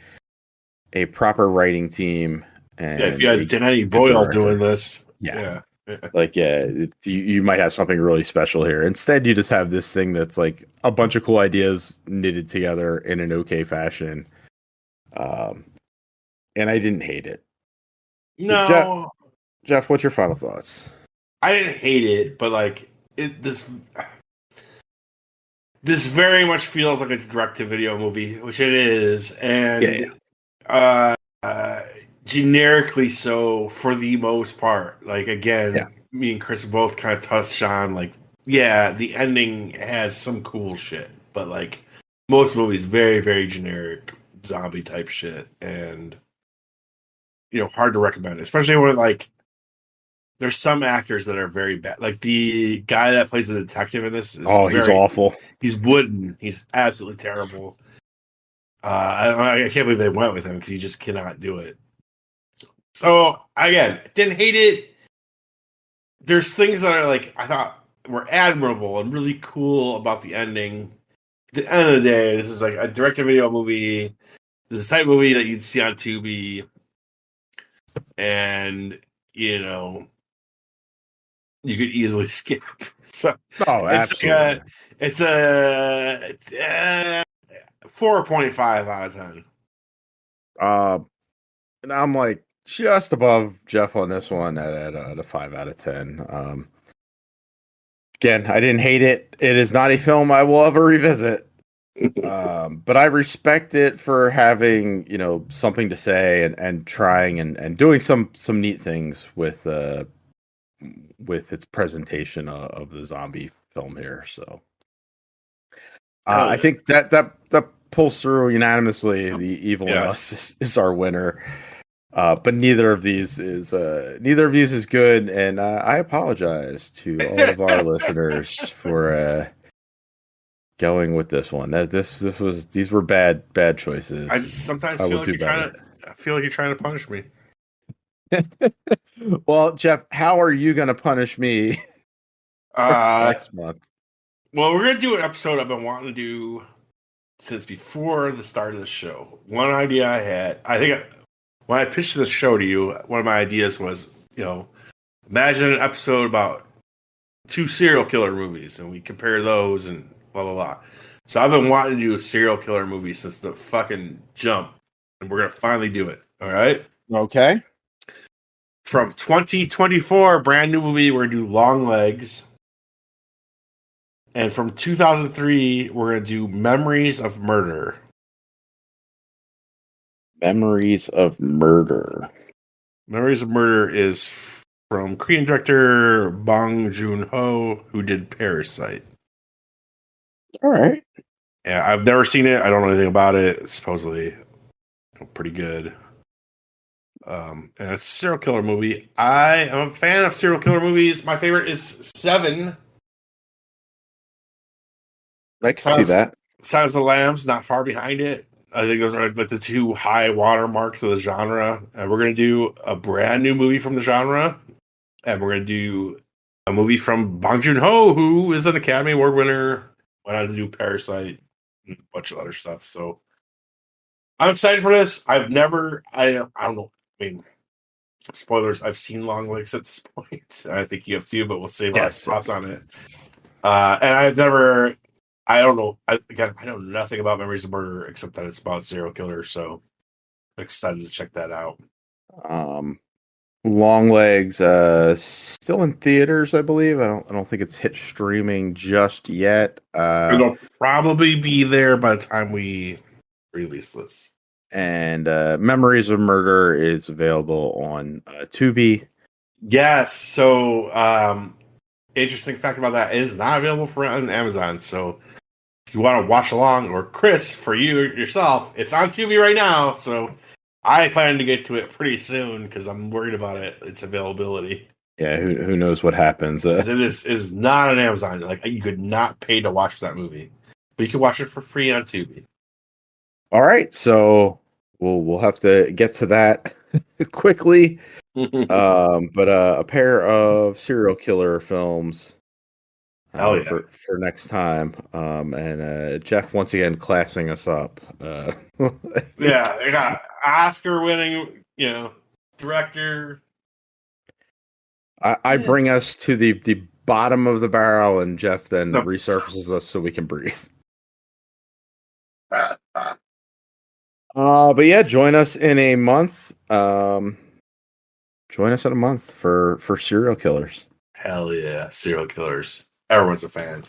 proper writing team, and if you had Danny Boyle doing this, you might have something really special here. Instead, you just have this thing that's like a bunch of cool ideas knitted together in an okay fashion. And I didn't hate it. No, Jeff, what's your final thoughts? I didn't hate it, but like, this very much feels like a direct-to-video movie, which it is, and generically so for the most part. Like, again, me and Chris both kind of touched on, like, yeah, the ending has some cool shit, but like most movies, very, very generic zombie type shit, and hard to recommend, especially when like there's some actors that are very bad. Like the guy that plays the detective in this is he's awful. He's wooden. He's absolutely terrible. I can't believe they went with him because he just cannot do it. So again, didn't hate it. There's things that are like I thought were admirable and really cool about the ending. At the end of the day, this is like a direct-to-video movie. This is the type of movie that you'd see on Tubi, and you could easily skip. So absolutely. It's a 4.5 out of 10. And I'm like just above Jeff on this one at a 5 out of 10. Again, I didn't hate it. It is not a film I will ever revisit. But I respect it for having, something to say and trying and doing some neat things with its presentation of the zombie film here. So I think that pulls through unanimously. The Evil in Us is our winner. But neither of these is good, and I apologize to all of our listeners for going with this one. These were bad choices. I sometimes feel like you're trying to punish me. Well, Jeff, how are you going to punish me next month? Well, we're going to do an episode I've been wanting to do since before the start of the show. One idea I had, when I pitched this show to you, one of my ideas was, imagine an episode about 2 serial killer movies, and we compare those and blah, blah, blah. So I've been wanting to do a serial killer movie since the fucking jump, and we're going to finally do it. All right? Okay. From 2024, brand new movie, we're going to do Long Legs. And from 2003, we're going to do Memories of Murder. Memories of Murder. Memories of Murder is from Korean director Bong Joon-ho, who did Parasite. All right. Yeah, I've never seen it. I don't know anything about it. It's supposedly pretty good. And it's a serial killer movie. I am a fan of serial killer movies. My favorite is Seven. I can see that. Silence of the Lambs, not far behind it. I think those are like the 2 high watermarks of the genre. And we're going to do a brand new movie from the genre. And we're going to do a movie from Bong Joon-ho, who is an Academy Award winner. Went on to do Parasite and a bunch of other stuff. So I'm excited for this. I don't know. I mean, spoilers. I've seen Long Legs at this point. I think you have too, but we'll save our thoughts on it. And I don't know. I know nothing about Memories of Murder except that it's about serial killers. So I'm excited to check that out. Long Legs, still in theaters, I believe. I don't think it's hit streaming just yet. It'll probably be there by the time we release this. And Memories of Murder is available on Tubi. Yes. So, interesting fact about that, it is not available for on Amazon. So, if you want to watch along, or Chris, for you yourself, it's on Tubi right now. So, I plan to get to it pretty soon because I'm worried about its availability. Yeah, who knows what happens? It is not on Amazon. Like, you could not pay to watch that movie, but you can watch it for free on Tubi. All right, so we'll have to get to that quickly. But a pair of serial killer films for next time. And Jeff once again classing us up. Yeah, they got Oscar-winning, director. I bring us to the bottom of the barrel, and Jeff then resurfaces us so we can breathe. But yeah, join us in a month. For serial killers. Hell yeah, serial killers. everyone's a fan.